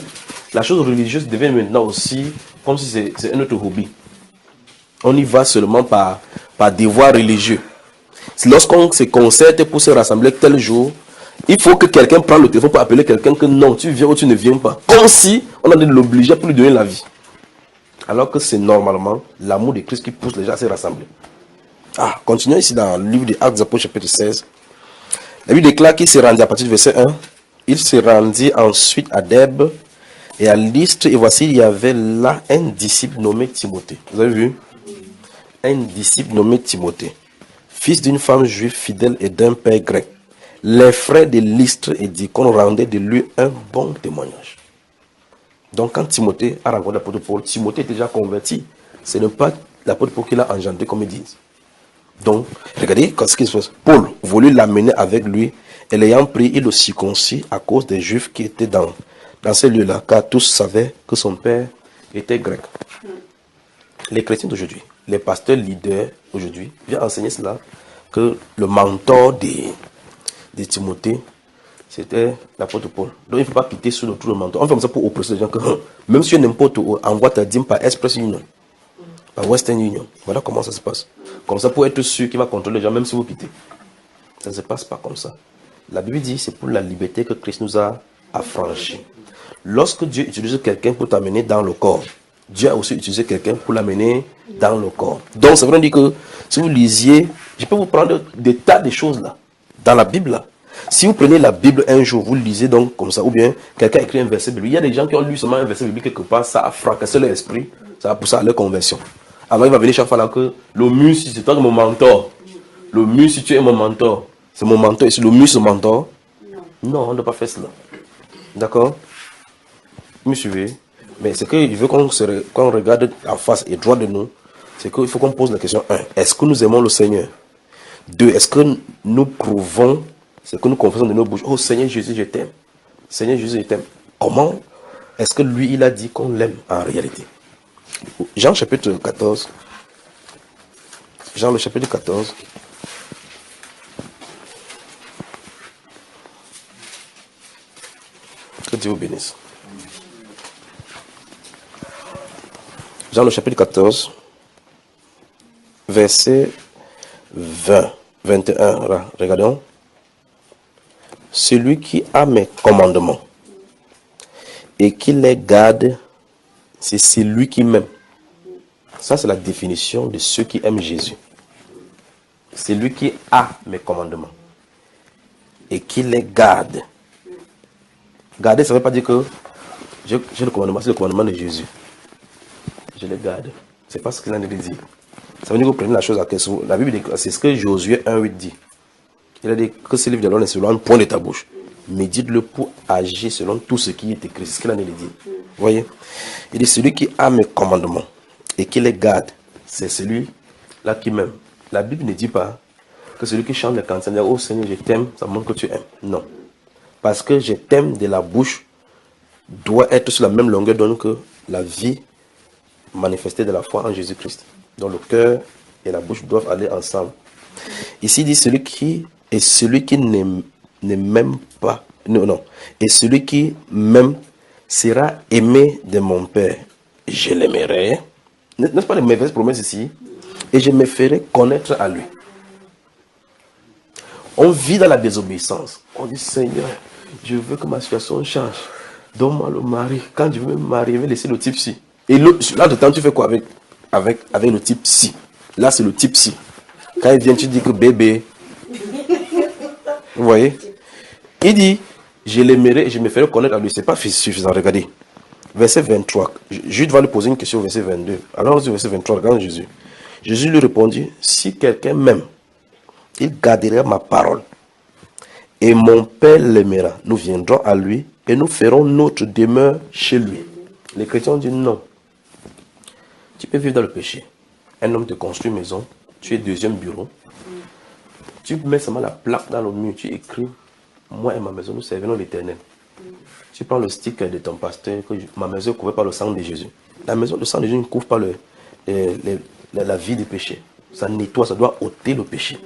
la chose religieuse devient maintenant aussi comme si c'est un autre hobby. On y va seulement par devoir religieux. Lorsqu'on se concerte pour se rassembler tel jour, il faut que quelqu'un prenne le téléphone pour appeler quelqu'un que non, tu viens ou tu ne viens pas. Comme si on allait l'obliger pour lui donner la vie. Alors que c'est normalement l'amour de Christ qui pousse les gens à se rassembler. Continuons ici dans le livre des Actes des Apôtres chapitre 16. La Bible déclare qu'il s'est rendu à partir du verset 1. Il se rendit ensuite à Dèbe et à Lystre. Et voici, il y avait là un disciple nommé Timothée. Vous avez vu? Un disciple nommé Timothée, fils d'une femme juive fidèle et d'un père grec. Les frères de Lystre et d'Icône rendaient de lui un bon témoignage. Donc quand Timothée a rencontré l'apôtre Paul, Timothée était déjà converti. Ce n'est pas l'apôtre Paul qui l'a engendré comme ils disent. Donc, regardez ce qui se passe. Paul voulut l'amener avec lui et l'ayant pris, il le circoncit à cause des Juifs qui étaient dans ces lieux-là, car tous savaient que son père était grec. Les chrétiens d'aujourd'hui, les pasteurs leaders aujourd'hui, viennent enseigner cela, que le mentor de Timothée, c'était l'apôtre Paul. Donc il ne faut pas quitter sous le tour de mentor. On fait comme ça pour oppresser les gens que même si n'importe où, envoie ta dîme par Express Union, par Western Union. Voilà comment ça se passe. Comme ça pour être sûr qu'il va contrôler les gens même si vous quittez. Ça ne se passe pas comme ça. La Bible dit c'est pour la liberté que Christ nous a affranchis. Lorsque Dieu utilise quelqu'un pour t'amener dans le corps, Dieu a aussi utilisé quelqu'un pour l'amener dans le corps. Donc, ça veut dire que si vous lisiez, je peux vous prendre des tas de choses là, dans la Bible là. Si vous prenez la Bible un jour, vous le lisez donc comme ça, ou bien quelqu'un écrit un verset biblique. Il y a des gens qui ont lu seulement un verset biblique quelque part, ça a fracassé leur esprit, ça a poussé à leur conversion. Alors il va venir chaque fois là que le mur, si c'est toi mon mentor, le mur, si tu es mon mentor, c'est mon mentor, et si le mur, c'est mon mentor, non, on ne doit pas faire cela. D'accord? Vous me suivez? Mais ce qu'il veut qu'on regarde en face et droit de nous, c'est qu'il faut qu'on pose la question 1. Est-ce que nous aimons le Seigneur? 2. Est-ce que nous prouvons ce que nous confessons de nos bouches? Oh Seigneur Jésus, je t'aime. Seigneur Jésus, je t'aime. Comment est-ce que lui, il a dit qu'on l'aime en réalité? Jean chapitre 14. Jean le chapitre 14. Que Dieu vous bénisse. Jean le chapitre 14, verset 20, 21. Là, regardons. Celui qui a mes commandements et qui les garde, c'est celui qui m'aime. Ça, c'est la définition de ceux qui aiment Jésus. Celui qui a mes commandements et qui les garde. Garder, ça ne veut pas dire que j'ai le commandement, c'est le commandement de Jésus. Je les garde. C'est pas ce qu'il en a dit. Ça veut dire que vous prenez la chose à question. La Bible dit, c'est ce que Josué 1,8 dit. Il a dit que ce livre de la loi ne se loin point de ta bouche. Mais dites-le pour agir selon tout ce qui est écrit. C'est ce qu'il en a dit. Vous voyez? Il dit, celui qui a mes commandements et qui les garde, c'est celui-là qui m'aime. La Bible ne dit pas que celui qui chante les cantiques, dit, oh Seigneur, je t'aime, ça montre que tu aimes. Non. Parce que je t'aime de la bouche doit être sur la même longueur d'onde que la vie manifestée de la foi en Jésus-Christ. Donc le cœur et la bouche doivent aller ensemble. Ici, il dit celui qui ne m'aime pas. Non. Et celui qui m'aime sera aimé de mon Père. Je l'aimerai. N'est-ce pas les mauvaises promesses ici? Et je me ferai connaître à lui. On vit dans la désobéissance. On dit, Seigneur, je veux que ma situation change. Donne-moi le mari. Quand je veux me marier, je vais laisser le type ci. Et là, de temps, tu fais quoi avec le type ci? Là, c'est le type ci. Quand il vient, tu dis que bébé. Vous voyez? Il dit, je l'aimerai et je me ferai connaître à lui. Ce n'est pas suffisant. Regardez. Verset 23. Jude va lui poser une question au verset 22. Alors, au verset 23, regarde Jésus. Jésus lui répondit, si quelqu'un m'aime, il gardera ma parole. Et mon Père l'aimera. Nous viendrons à lui et nous ferons notre demeure chez lui. Les chrétiens disent non. Tu peux vivre dans le péché. Un homme te construit une maison, tu es deuxième bureau. Tu mets seulement la plaque dans le mur, tu écris, moi et ma maison, nous servirons l'Éternel. Tu prends le sticker de ton pasteur, que ma maison est couverte par le sang de Jésus. La maison, le sang de Jésus ne couvre pas la vie du péché. Ça nettoie, ça doit ôter le péché.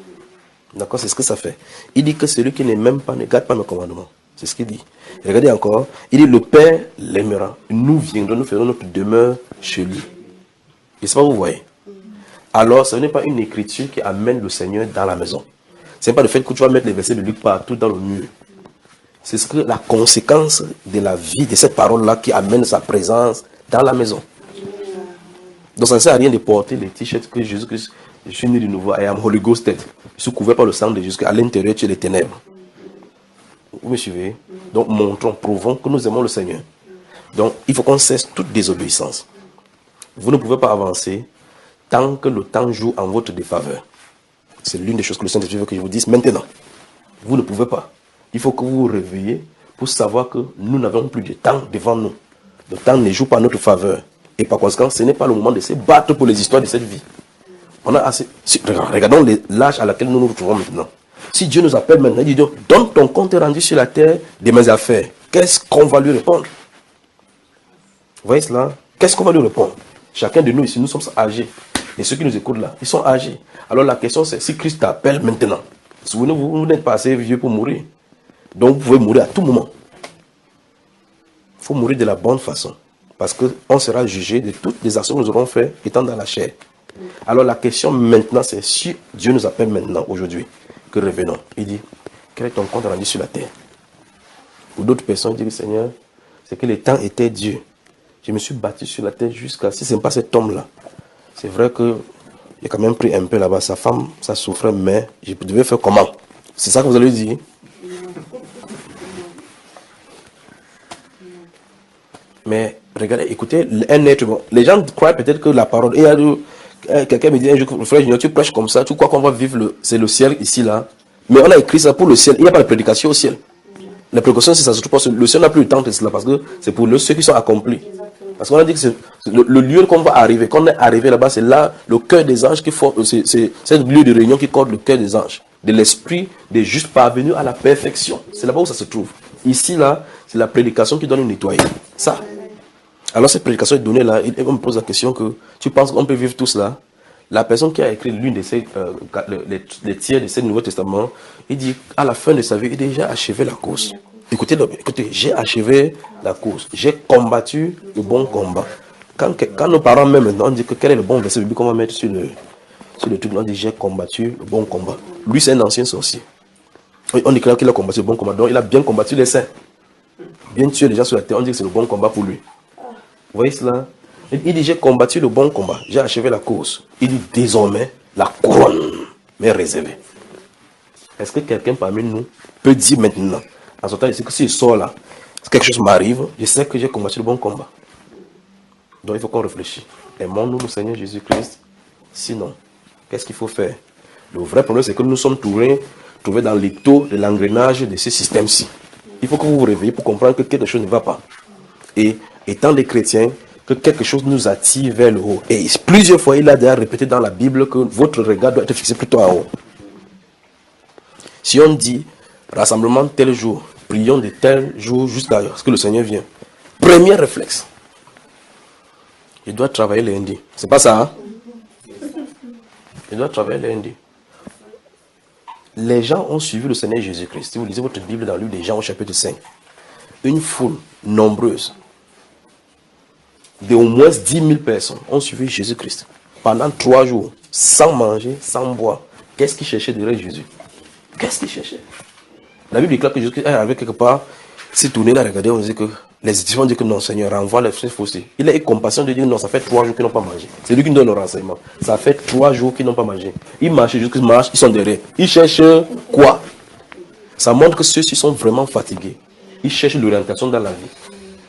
D'accord, c'est ce que ça fait. Il dit que celui qui ne m'aime pas ne garde pas mes commandements. C'est ce qu'il dit. Regardez encore. Il dit, le Père l'aimera. Nous viendrons, nous ferons notre demeure chez lui. Et c'est pas vous voyez. Alors, ce n'est pas une écriture qui amène le Seigneur dans la maison. Ce n'est pas le fait que tu vas mettre les versets de Luc partout dans le mur. C'est ce que la conséquence de la vie de cette parole-là qui amène sa présence dans la maison. Donc ça ne sert à rien de porter les t-shirts que Jésus-Christ, je suis né de nouveau, I am Holy Ghosted. Je suis couvert par le sang de Jésus, à l'intérieur tu es les ténèbres. Vous me suivez? Donc montrons, prouvons que nous aimons le Seigneur. Donc il faut qu'on cesse toute désobéissance. Vous ne pouvez pas avancer tant que le temps joue en votre défaveur. C'est l'une des choses que le Saint-Esprit veut que je vous dise maintenant. Vous ne pouvez pas. Il faut que vous vous réveillez pour savoir que nous n'avons plus de temps devant nous. Le temps ne joue pas en notre faveur. Et par conséquent, ce n'est pas le moment de se battre pour les histoires de cette vie. On a assez. Regardons l'âge à laquelle nous nous retrouvons maintenant. Si Dieu nous appelle maintenant, il dit, donne ton compte rendu sur la terre de mes affaires. Qu'est-ce qu'on va lui répondre? Vous voyez cela? Qu'est-ce qu'on va lui répondre? Chacun de nous ici, nous sommes âgés. Et ceux qui nous écoutent là, ils sont âgés. Alors la question c'est, si Christ t'appelle maintenant, souvenez-vous, vous n'êtes pas assez vieux pour mourir. Donc vous pouvez mourir à tout moment. Il faut mourir de la bonne façon. Parce qu'on sera jugé de toutes les actions que nous aurons faites étant dans la chair. Alors la question maintenant c'est, si Dieu nous appelle maintenant, aujourd'hui, que revenons. Il dit, quel est ton compte rendu sur la terre? Ou d'autres personnes disent, Seigneur, c'est que le temps était Dieu. Je me suis battu sur la tête jusqu'à... Si ce n'est pas cet homme-là, c'est vrai que j'ai quand même pris un peu là-bas. Sa femme, ça souffrait, mais je devais faire comment? C'est ça que vous allez dire? Mais regardez, écoutez, un être humain. Les gens croient peut-être que la parole... Et quelqu'un me dit un jour, frère Junior, tu prêches comme ça, tu crois qu'on va vivre c'est le ciel ici, là. Mais on a écrit ça pour le ciel. Il n'y a pas de prédication au ciel. La prédication, c'est ça. Surtout parce que le ciel n'a plus le temps de cela, parce que c'est pour ceux qui sont accomplis. Parce qu'on a dit que c'est le lieu qu'on va arriver. Quand on est arrivé là-bas, c'est là le cœur des anges qui forme. C'est le lieu de réunion qui corde le cœur des anges. De l'esprit des justes parvenus à la perfection. C'est là-bas où ça se trouve. Ici, là, c'est la prédication qui donne le nettoyer. Ça. Alors, cette prédication est donnée là. Et on me pose la question que tu penses qu'on peut vivre tout cela? La personne qui a écrit l'une de ces, les tiers de ce Nouveau Testament, il dit à la fin de sa vie, il a déjà achevé la course. Écoutez, j'ai achevé la course. J'ai combattu le bon combat. Quand nos parents même maintenant, on dit que quel est le bon verset biblique qu'on va mettre sur le truc, on dit j'ai combattu le bon combat. Lui, c'est un ancien sorcier. On déclare qu'il a combattu le bon combat. Donc, il a bien combattu les saints. Bien tué déjà sur la terre, on dit que c'est le bon combat pour lui. Vous voyez cela? Il dit j'ai combattu le bon combat. J'ai achevé la course. Il dit désormais, la couronne m'est réservée. Est-ce que quelqu'un parmi nous peut dire maintenant, en ce temps, que si je sors là, si quelque chose m'arrive, je sais que j'ai combattu le bon combat. Donc il faut qu'on réfléchisse. Aimons-nous le Seigneur Jésus-Christ. Sinon, qu'est-ce qu'il faut faire? Le vrai problème, c'est que nous sommes trouvés dans l'étau de l'engrenage de ce système-ci. Il faut que vous vous réveillez pour comprendre que quelque chose ne va pas. Et étant des chrétiens, que quelque chose nous attire vers le haut. Et plusieurs fois, il a déjà répété dans la Bible que votre regard doit être fixé plutôt en haut. Si on dit rassemblement tel jour, prions de tel jour jusqu'à ce que le Seigneur vienne. Premier réflexe. Il doit travailler lundi. C'est pas ça, hein? Il doit travailler lundi. Les gens ont suivi le Seigneur Jésus-Christ. Si vous lisez votre Bible dans le livre des Jean au chapitre 5, une foule nombreuse de au moins 10 000 personnes ont suivi Jésus-Christ pendant 3 jours, sans manger, sans boire. Qu'est-ce qu'ils cherchaient derrière Jésus? Qu'est-ce qu'ils cherchaient? La Bible déclare que Jésus avait quelque part, s'est tourné là, regardez, on dit que les disciples disent que non, Seigneur, renvoie les faussés. Il a eu compassion de dire non, ça fait 3 jours qu'ils n'ont pas mangé. C'est lui qui nous donne le renseignement. Ça fait 3 jours qu'ils n'ont pas mangé. Ils marchent, Jésus marche, ils sont derrière. Ils cherchent quoi? Ça montre que ceux-ci sont vraiment fatigués. Ils cherchent l'orientation dans la vie.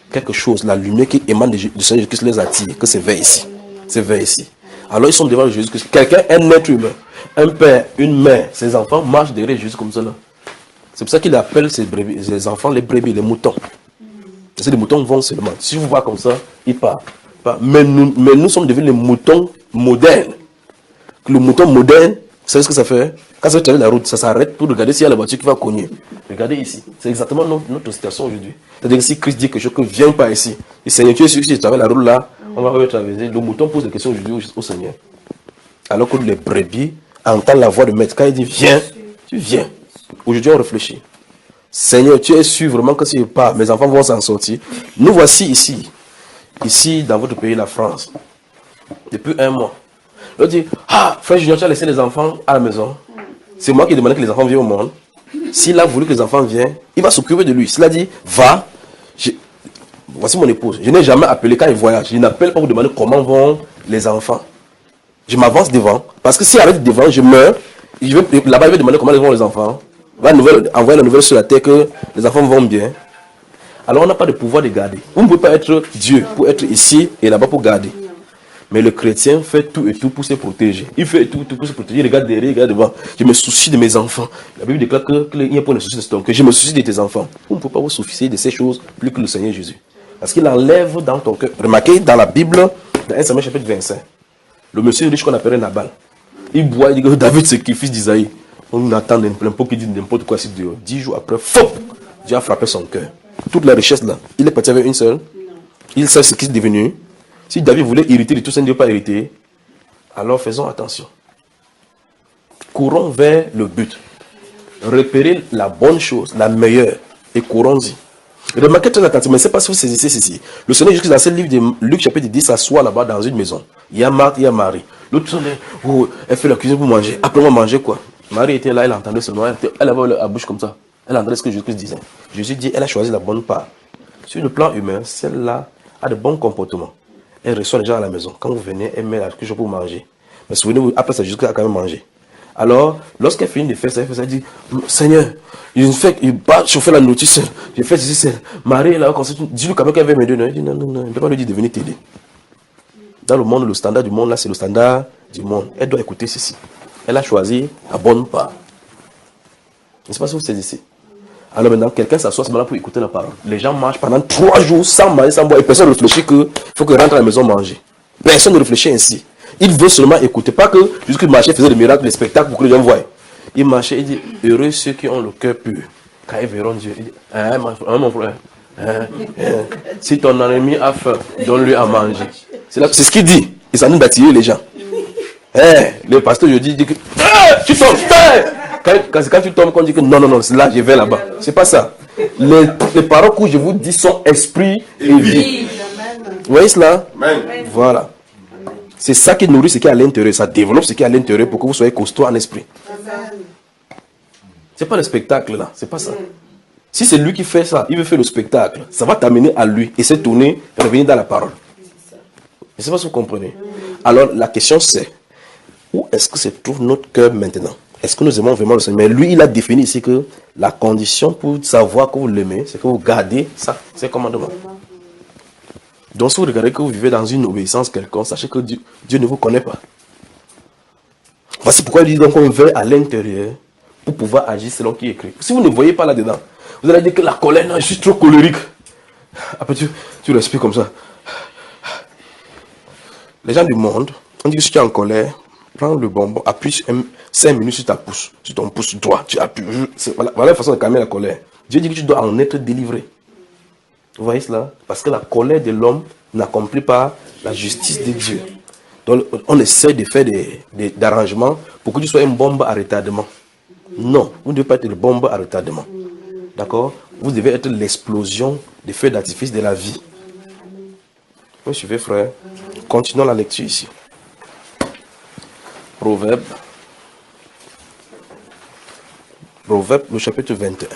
Quelque chose, la lumière qui émane du Seigneur Jésus-Christ les attire, que c'est vers ici. C'est vers ici. Alors ils sont devant Jésus-Christ. Quelqu'un, un être humain, un père, une mère, ses enfants marchent derrière Jésus comme ça là. C'est pour ça qu'il appelle ses enfants les brebis, les moutons. Parce que les moutons vont seulement. Si vous voyez comme ça, ils partent. Mais nous sommes devenus les moutons modernes. Le mouton moderne, vous savez ce que ça fait? Quand ça traverse la route, ça s'arrête pour regarder s'il y a la voiture qui va cogner. Regardez ici. C'est exactement notre situation aujourd'hui. C'est-à-dire que si Christ dit quelque chose, que viens pas ici. Et Seigneur, tu es sûr que si je traverse la route là, on va traverser. Le mouton pose des questions aujourd'hui au Seigneur. Alors que les brebis entendent la voix de maître. Quand il dit viens, tu viens. Aujourd'hui, on réfléchit. Seigneur, tu es sûr vraiment que si je pars, mes enfants vont s'en sortir. Nous voici ici dans votre pays, la France, depuis 1 mois. On dit, ah, frère Junior, tu as laissé les enfants à la maison. C'est moi qui demandais que les enfants viennent au monde. S'il a voulu que les enfants viennent, il va s'occuper de lui. S'il a dit, va, voici mon épouse. Je n'ai jamais appelé quand il voyage. Je n'appelle pas pour demander comment vont les enfants. Je m'avance devant. Parce que s'il arrête devant, je meurs. Là-bas, il va demander comment vont les enfants. Il va envoyer la nouvelle sur la terre que les enfants vont bien. Alors on n'a pas de pouvoir de garder. Vous ne pouvez pas être Dieu pour être ici et là-bas pour garder. Mais le chrétien fait tout et tout pour se protéger. Il fait tout pour se protéger. Il regarde derrière, il regarde devant. Je me soucie de mes enfants. La Bible déclare qu'il n'y a pas de souci de ce temps. Que je me soucie de tes enfants. Vous ne pouvez pas vous soucier de ces choses plus que le Seigneur Jésus. Parce qu'il enlève dans ton cœur. Remarquez dans la Bible, dans 1 Samuel chapitre 25, le monsieur riche qu'on appelait Nabal. Il boit, il dit que David c'est qui, fils d'Isaïe. On attend n'importe qui dit n'importe quoi. 10 jours après, fop, Dieu a frappé son cœur. Toute la richesse là, il est parti avec une seule. Il sait ce qu'il est devenu. Si David voulait hériter de tout ça, il ne doit pas hériter. Alors faisons attention. Courons vers le but. Repérez la bonne chose, la meilleure, et courons-y. Remarquez très attentivement, je ne sais pas si vous saisissez ceci. Le Seigneur Jésus, dans ce livre de Luc chapitre 10, s'assoit là-bas dans une maison. Il y a Marthe, il y a Marie. L'autre, elle fait la cuisine pour manger. Après, on va manger quoi? Marie était là, elle entendait seulement, elle avait la bouche comme ça. Elle entendait ce que Jésus disait. Jésus dit, elle a choisi la bonne part. Sur le plan humain, celle-là a de bons comportements. Elle reçoit les gens à la maison. Quand vous venez, elle met quelque chose pour manger. Mais souvenez-vous, après ça, jusqu'à quand même manger. Alors, lorsqu'elle finit de faire ça, elle dit, Seigneur, il va chauffer la notice, je fais ceci, Marie est là, dis-lui quand même qu'elle veut m'aider. Il dit, non, il ne peut pas lui dire de venir t'aider. Dans le monde, le standard du monde, là, c'est le standard du monde. Elle doit écouter ceci. Elle a choisi la bonne part. Je ne sais pas si vous saisissez. Alors maintenant, quelqu'un s'assoit ce moment-là pour écouter la parole. Les gens marchent pendant 3 jours sans manger, sans boire, et personne ne réfléchit qu'il faut que rentre à la maison manger. Personne ne réfléchit ainsi. Il veut seulement écouter. Pas que jusqu'il marchait, faisait des miracles, des spectacles pour que les gens voient. Il marchait, il dit, heureux ceux qui ont le cœur pur. Quand ils verront Dieu, il dit, mon frère, si ton ennemi a faim, donne-lui à manger. C'est ce qu'il dit. Il s'en est d'attirer les gens. Le pasteur, je dis que, tu tombes, quand tu tombes, on dit que non, c'est là, je vais là-bas. C'est pas ça. Les paroles que je vous dis sont esprit et vie. Vous voyez cela? Voilà. C'est ça qui nourrit ce qui est à l'intérieur. Ça développe ce qui est à l'intérieur pour que vous soyez costaud en esprit. C'est pas le spectacle là. C'est pas ça. Si c'est lui qui fait ça, il veut faire le spectacle. Ça va t'amener à lui et se tourner et revenir dans la parole. Je ne sais pas si vous comprenez. Alors la question c'est, où est-ce que se trouve notre cœur maintenant? Est-ce que nous aimons vraiment le Seigneur? Mais lui, il a défini ici que la condition pour savoir que vous l'aimez, c'est que vous gardez ça, ses commandements. Donc si vous regardez que vous vivez dans une obéissance quelconque, sachez que Dieu ne vous connaît pas. Voici pourquoi il dit donc qu'on veut à l'intérieur pour pouvoir agir selon qui est écrit. Si vous ne voyez pas là-dedans, vous allez dire que la colère, non, je suis trop colérique. Après tu respires comme ça. Les gens du monde, on dit que si tu es en colère, prends le bonbon, appuie 5 minutes sur ta pouce, sur ton pouce droit, tu appuies. Voilà la façon de calmer la colère. Dieu dit que tu dois en être délivré. Vous voyez cela? Parce que la colère de l'homme n'accomplit pas la justice de Dieu. Donc on essaie de faire des arrangements pour que tu sois une bombe à retardement. Non, vous ne devez pas être une bombe à retardement. D'accord? Vous devez être l'explosion des feux d'artifice de la vie. Vous suivez, frère? Continuons la lecture ici. Proverbe, le chapitre 21.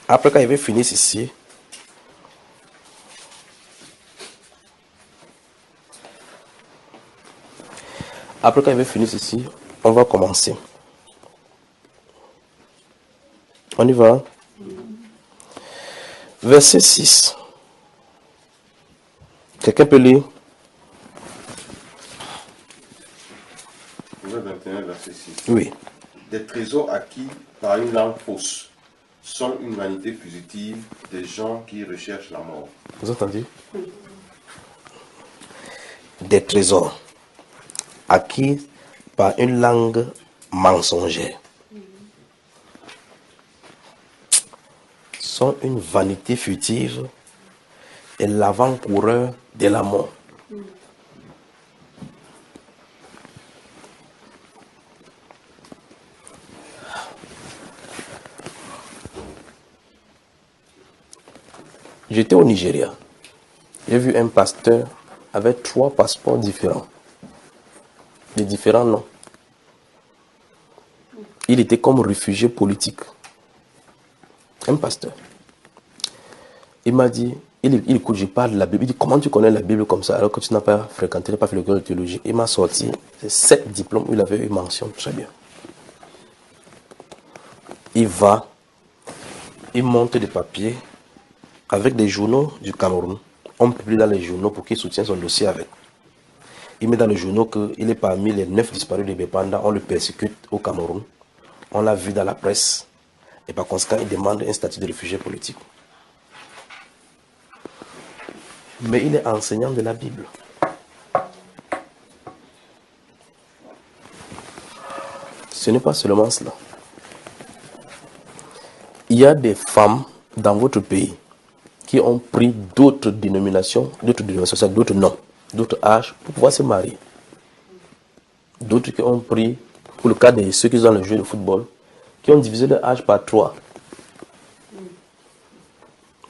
Après, quand il avait fini ici, on va commencer. On y va. Verset 6. Quelqu'un peut lire? Proverbe 21, verset 6. Oui. Des trésors acquis par une langue fausse sont une vanité fugitive des gens qui recherchent la mort. Vous entendez? Des trésors acquis par une langue mensongère sont une vanité fugitive et l'avant-coureur de la mort. J'étais au Nigeria. J'ai vu un pasteur avec 3 passeports différents. De différents noms. Il était comme réfugié politique. Un pasteur. Il m'a dit, écoute, je parle de la Bible. Il dit, comment tu connais la Bible comme ça alors que tu n'as pas fréquenté, tu n'as pas fait le cours de théologie? Il m'a sorti 7 diplômes, il avait eu mention, très bien. Il va, il monte des papiers avec des journaux du Cameroun. On publie dans les journaux pour qu'il soutienne son dossier avec. Il met dans les journaux qu'il est parmi les 9 disparus de Bépanda. On le persécute au Cameroun. On l'a vu dans la presse. Et par conséquent, il demande un statut de réfugié politique. Mais il est enseignant de la Bible. Ce n'est pas seulement cela. Il y a des femmes dans votre pays qui ont pris d'autres dénominations, d'autres noms, d'autres âges pour pouvoir se marier. D'autres qui ont pris, pour le cas de ceux qui ont le jeu de football, qui ont divisé leur âge par 3.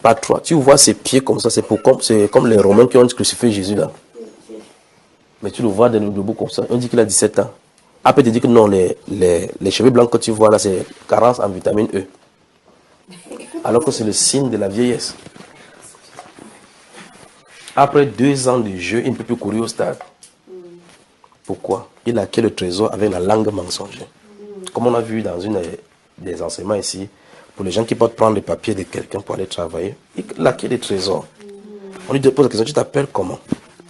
Par 3. Tu vois ses pieds comme ça, c'est comme les Romains qui ont crucifié Jésus là. Mais tu le vois debout comme ça, on dit qu'il a 17 ans. Après, tu dis que non, les cheveux blancs que tu vois là, c'est carence en vitamine E. Alors que c'est le signe de la vieillesse. Après 2 ans de jeu, il ne peut plus courir au stade. Pourquoi? Il a acquis le trésor avec la langue mensongère. Comme on a vu dans une des enseignements ici, pour les gens qui peuvent prendre les papiers de quelqu'un pour aller travailler, il a acquis des trésors. On lui pose la question, tu t'appelles comment?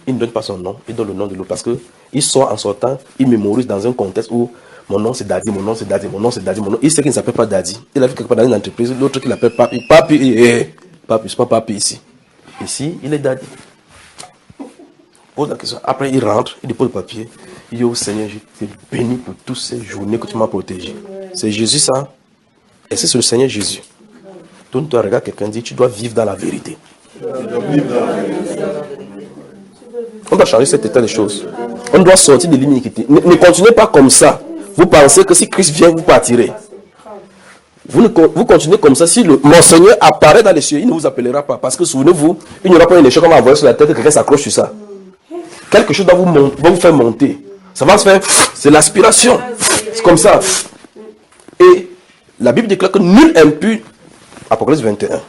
Il ne donne pas son nom, il donne le nom de l'autre. Parce qu'il sort en sortant, il mémorise dans un contexte où mon nom c'est Daddy, mon nom c'est Daddy, mon nom c'est Daddy, mon nom. Il sait qu'il ne s'appelle pas Daddy. Il a vu quelque part dans une entreprise, l'autre qui l'appelle Papi. Papi, Papi, c'est pas Papi ici. Ici, il est Daddy. Pose la question. Après, il rentre, il dépose le papier. Il dit au Seigneur, je t'ai béni pour toutes ces journées que tu m'as protégé. C'est Jésus ça? Et c'est le Seigneur Jésus. Tourne-toi, regarde quelqu'un, dit, tu dois vivre dans la vérité. On doit changer cet état des choses. On doit sortir de l'iniquité. Ne continuez pas comme ça. Vous pensez que si Christ vient, vous partirez. Vous continuez comme ça. Si mon Seigneur apparaît dans les cieux, il ne vous appellera pas. Parce que souvenez-vous, il n'y aura pas une échelle qu'on va envoyer sur la tête et quelqu'un s'accroche sur ça. Quelque chose va vous faire monter. Ça va se faire. C'est l'aspiration. C'est comme ça. Et la Bible déclare que nul impur. Apocalypse 21.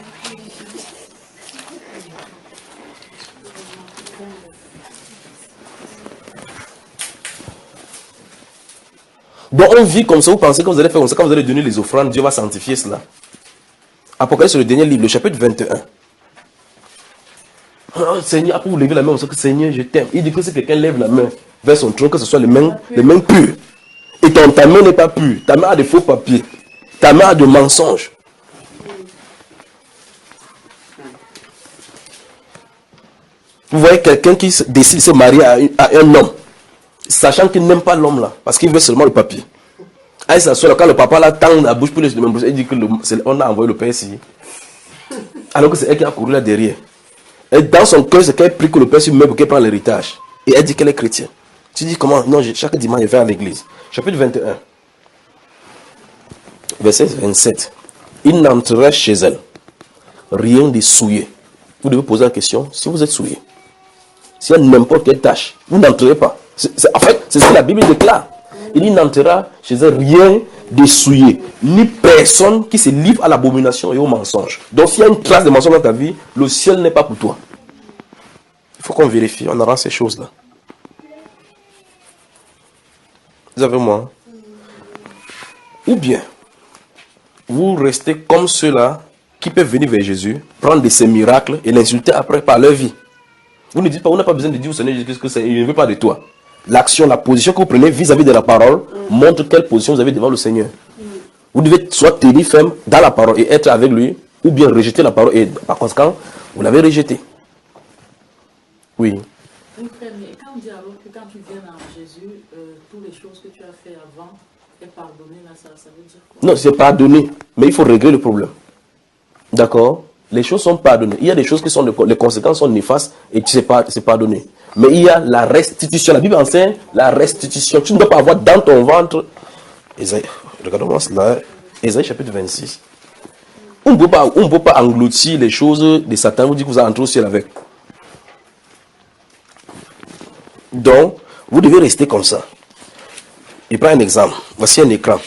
Donc on vit comme ça, vous pensez que vous allez faire comme ça, quand vous allez donner les offrandes, Dieu va sanctifier cela. Apocalypse, c'est le dernier livre, le chapitre 21. Oh, Seigneur, après vous levez la main, vous savez que Seigneur, je t'aime. Il dit que si quelqu'un lève la main vers son trône, que ce soit les mains pures. Et ta main n'est pas pure. Ta main a des faux papiers. Ta main a de mensonges. Vous voyez quelqu'un qui décide de se marier à un homme, sachant qu'il n'aime pas l'homme là, parce qu'il veut seulement le papier. Ah, ça soit quand le papa là tend la bouche pour le même, il dit que on a envoyé le père ici. Alors que c'est elle qui a couru là derrière. Et dans son cœur, c'est qu'elle prie que le père se meurt pour qu'elle prenne l'héritage. Et elle dit qu'elle est chrétienne. Tu dis comment? Non, chaque dimanche, je vais à l'église. Chapitre 21, verset 27. Il n'entrerait chez elle rien de souillé. Vous devez poser la question, si vous êtes souillé, s'il y a n'importe quelle tâche, vous n'entrerez pas. En fait, c'est ce que la Bible déclare. Il n'entrera chez elle rien de souillé, ni personne qui se livre à l'abomination et au mensonge. Donc s'il y a une trace de mensonge dans ta vie, le ciel n'est pas pour toi. Il faut qu'on vérifie, on aura ces choses-là. Vous avez moi? Ou bien, vous restez comme ceux-là qui peuvent venir vers Jésus, prendre de ses miracles et l'insulter après par leur vie. Vous ne dites pas, on n'a pas besoin de dire au Seigneur Jésus que il ne veut pas de toi. L'action, la position que vous prenez vis-à-vis de la parole montre quelle position vous avez devant le Seigneur. Vous devez soit tenir ferme dans la parole et être avec lui, ou bien rejeter la parole et par conséquent, vous l'avez rejeté. Oui. Oui, frère, mais quand on dit alors que quand tu viens à Jésus, toutes les choses que tu as fait avant est pardonné, là, ça veut dire quoi? Non, c'est pardonné, mais il faut régler le problème. D'accord? Les choses sont pardonnées. Il y a des choses qui sont, les conséquences sont néfastes et c'est pardonné. Mais il y a la restitution. La Bible enseigne la restitution. Tu ne dois pas avoir dans ton ventre. Regardons-moi cela. Ésaïe chapitre 26. On ne peut pas engloutir les choses de Satan. Vous dites que vous allez entrer au ciel avec. Donc, vous devez rester comme ça. Je prends un exemple. Voici un écran.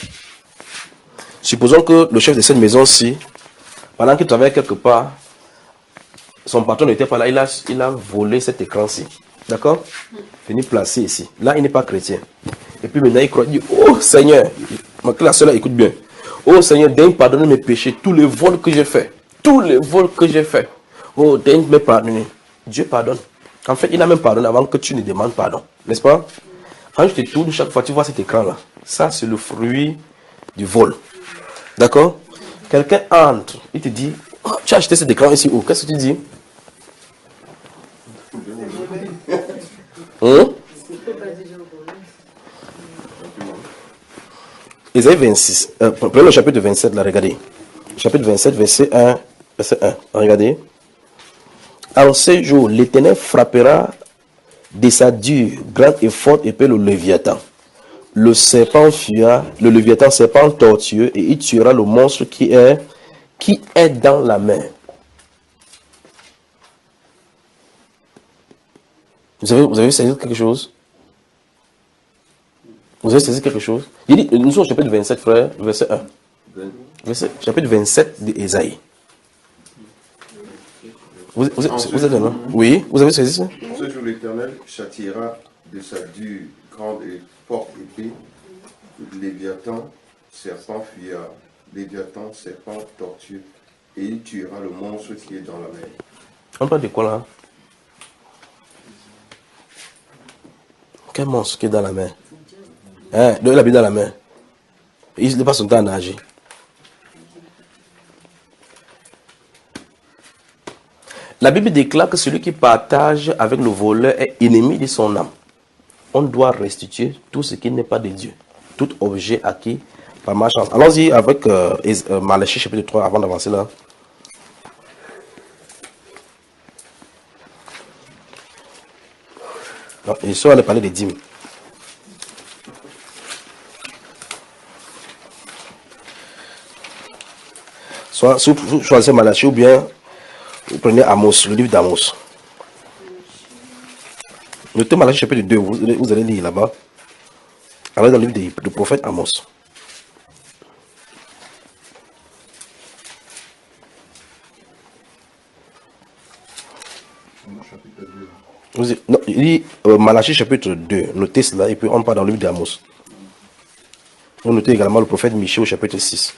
Supposons que le chef de cette maison-ci, pendant qu'il travaillait quelque part, son patron n'était pas là, il a volé cet écran-ci. D'accord? Venu placer ici. Là, il n'est pas chrétien. Et puis maintenant, il croit, il dit, oh Seigneur, la soeur là, écoute bien. Oh Seigneur, daigne pardonner mes péchés, tous les vols que j'ai faits. Tous les vols que j'ai faits. Oh, daigne me pardonner. Dieu pardonne. En fait, il a même pardonné avant que tu ne demandes pardon. N'est-ce pas? Quand je te tourne, chaque fois, tu vois cet écran-là. Ça, c'est le fruit du vol. D'accord? Quelqu'un entre, il te dit, oh, tu as acheté cet écran ici où? Qu'est-ce que tu dis? Ésaïe 26, prenez le chapitre 27 là, regardez. Chapitre 27, verset 1, regardez. En ces jours, l'Éternel frappera de sa dure, grande et forte épée le Léviathan. Le serpent fuira, le Léviathan serpent tortueux, et il tuera le monstre qui est dans la mer. Vous avez saisi quelque chose? Vous avez saisi quelque chose? Il dit, nous sommes au chapitre 27, frère, verset 1. Chapitre 27 d'Ésaïe. Vous êtes là? Oui, vous avez saisi ça? En ce jour, l'Éternel châtiera de sa dure, grande et forte épée, Léviathan, serpent fuyard, Léviathan, serpent tortueux, et il tuera le monstre qui est dans la mer. On parle de quoi là? Quel monstre qui est dans la mer? Hein? Il habite dans la mer. Il ne passe son temps à nager. La Bible déclare que celui qui partage avec le voleur est ennemi de son âme. On doit restituer tout ce qui n'est pas de Dieu. Tout objet acquis par malchance. Allons-y avec Malachie chapitre 3 avant d'avancer là. Et ça, on va parler des dîmes. Soit vous choisissez Malachie ou bien vous prenez Amos, le livre d'Amos. Notez Malachie chapitre 2, vous allez lire là-bas. Alors dans le livre du prophète Amos. Non, il dit Malachie chapitre 2, notez cela et puis on part dans le livre d'Amos. Vous notez également le prophète Michée au chapitre 6.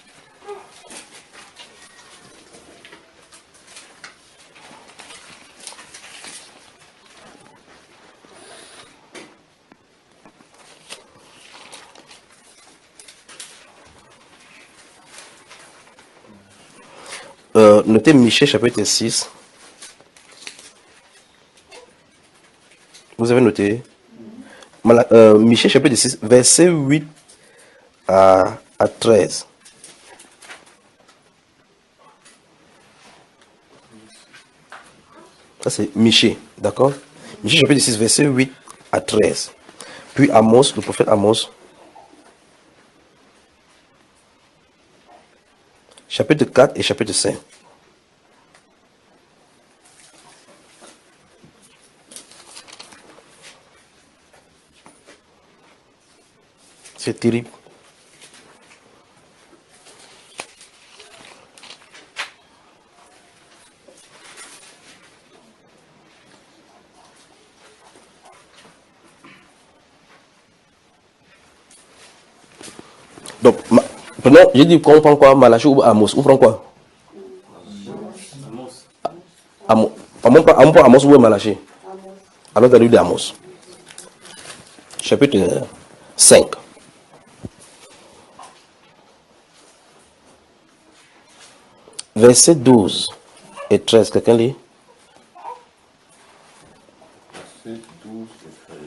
Notez Michée chapitre 6. Vous avez noté Michée chapitre 6, verset 8 à 13. Ça c'est Michée, d'accord? Michée chapitre 6, verset 8 à 13. Puis Amos, le prophète Amos. Chapitre 4 et chapitre 5. C'est terrible. Donc, prenons, j'ai dit qu'on prend quoi? Malachie ou Amos? On prend quoi? Amos. On prend Amos ou Malachie? Alors, dans le livre d'Amos. Chapitre 5. Versets 12 et 13, quelqu'un lit? Versets 12 et 13.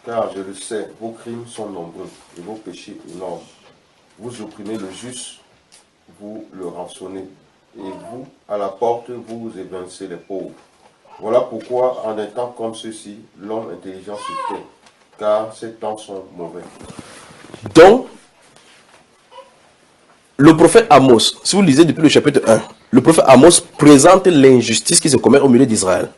Car je le sais, vos crimes sont nombreux et vos péchés énormes. Vous opprimez le juste, vous le rançonnez, et vous, à la porte, vous évincez les pauvres. Voilà pourquoi, en un temps comme ceci, l'homme intelligent se tait, car ces temps sont mauvais. Donc, le prophète Amos, si vous lisez depuis le chapitre 1, le prophète Amos présente l'injustice qui se commet au milieu d'Israël.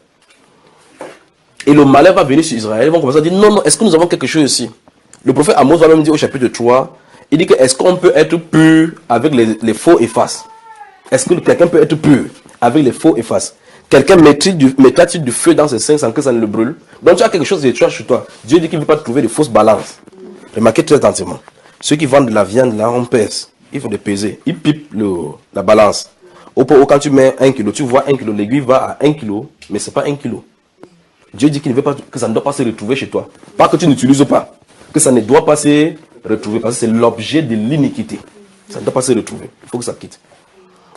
Et le malheur va venir sur Israël. Ils vont commencer à dire, non, non, est-ce que nous avons quelque chose ici? Le prophète Amos va même dire au chapitre 3, il dit que est-ce qu'on peut être pur avec les faux et faces? Est-ce que quelqu'un peut être pur avec les faux et faces? Quelqu'un mettra-t-il du feu dans ses seins sans que ça ne le brûle? Donc tu as quelque chose de étrange sur toi. Dieu dit qu'il ne veut pas trouver de fausses balances. Remarquez très attentivement. Ceux qui vendent de la viande, là, on pèse. Il faut les peser. Ils pipent la balance. Quand tu mets 1 kilo, tu vois 1 kilo, l'aiguille va à 1 kilo, mais ce n'est pas 1 kilo. Dieu dit qu'il ne veut pas, que ça ne doit pas se retrouver chez toi. Pas que tu n'utilises pas. Que ça ne doit pas se retrouver. Parce que c'est l'objet de l'iniquité. Ça ne doit pas se retrouver. Il faut que ça quitte.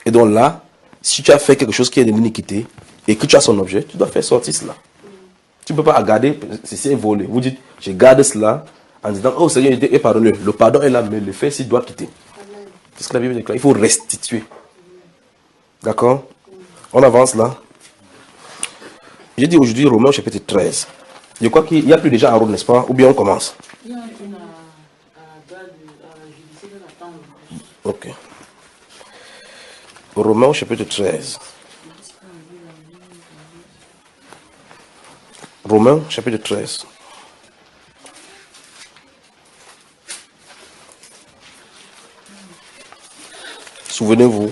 Et donc là, si tu as fait quelque chose qui est de l'iniquité et que tu as son objet, tu dois faire sortir cela. Tu ne peux pas garder, c'est volé. Vous dites, je garde cela en disant, oh Seigneur, il est pardonné. Le pardon est là, mais le fait, s'il doit quitter. C'est ce que la Bible déclare. Il faut restituer. D'accord? On avance là. J'ai dit aujourd'hui Romains chapitre 13. Je crois qu'il n'y a plus déjà en route, n'est-ce pas? Ou bien on commence? Il y a une judiciaire d'attendre. Ok. Romains chapitre 13. Romains chapitre 13. souvenez-vous,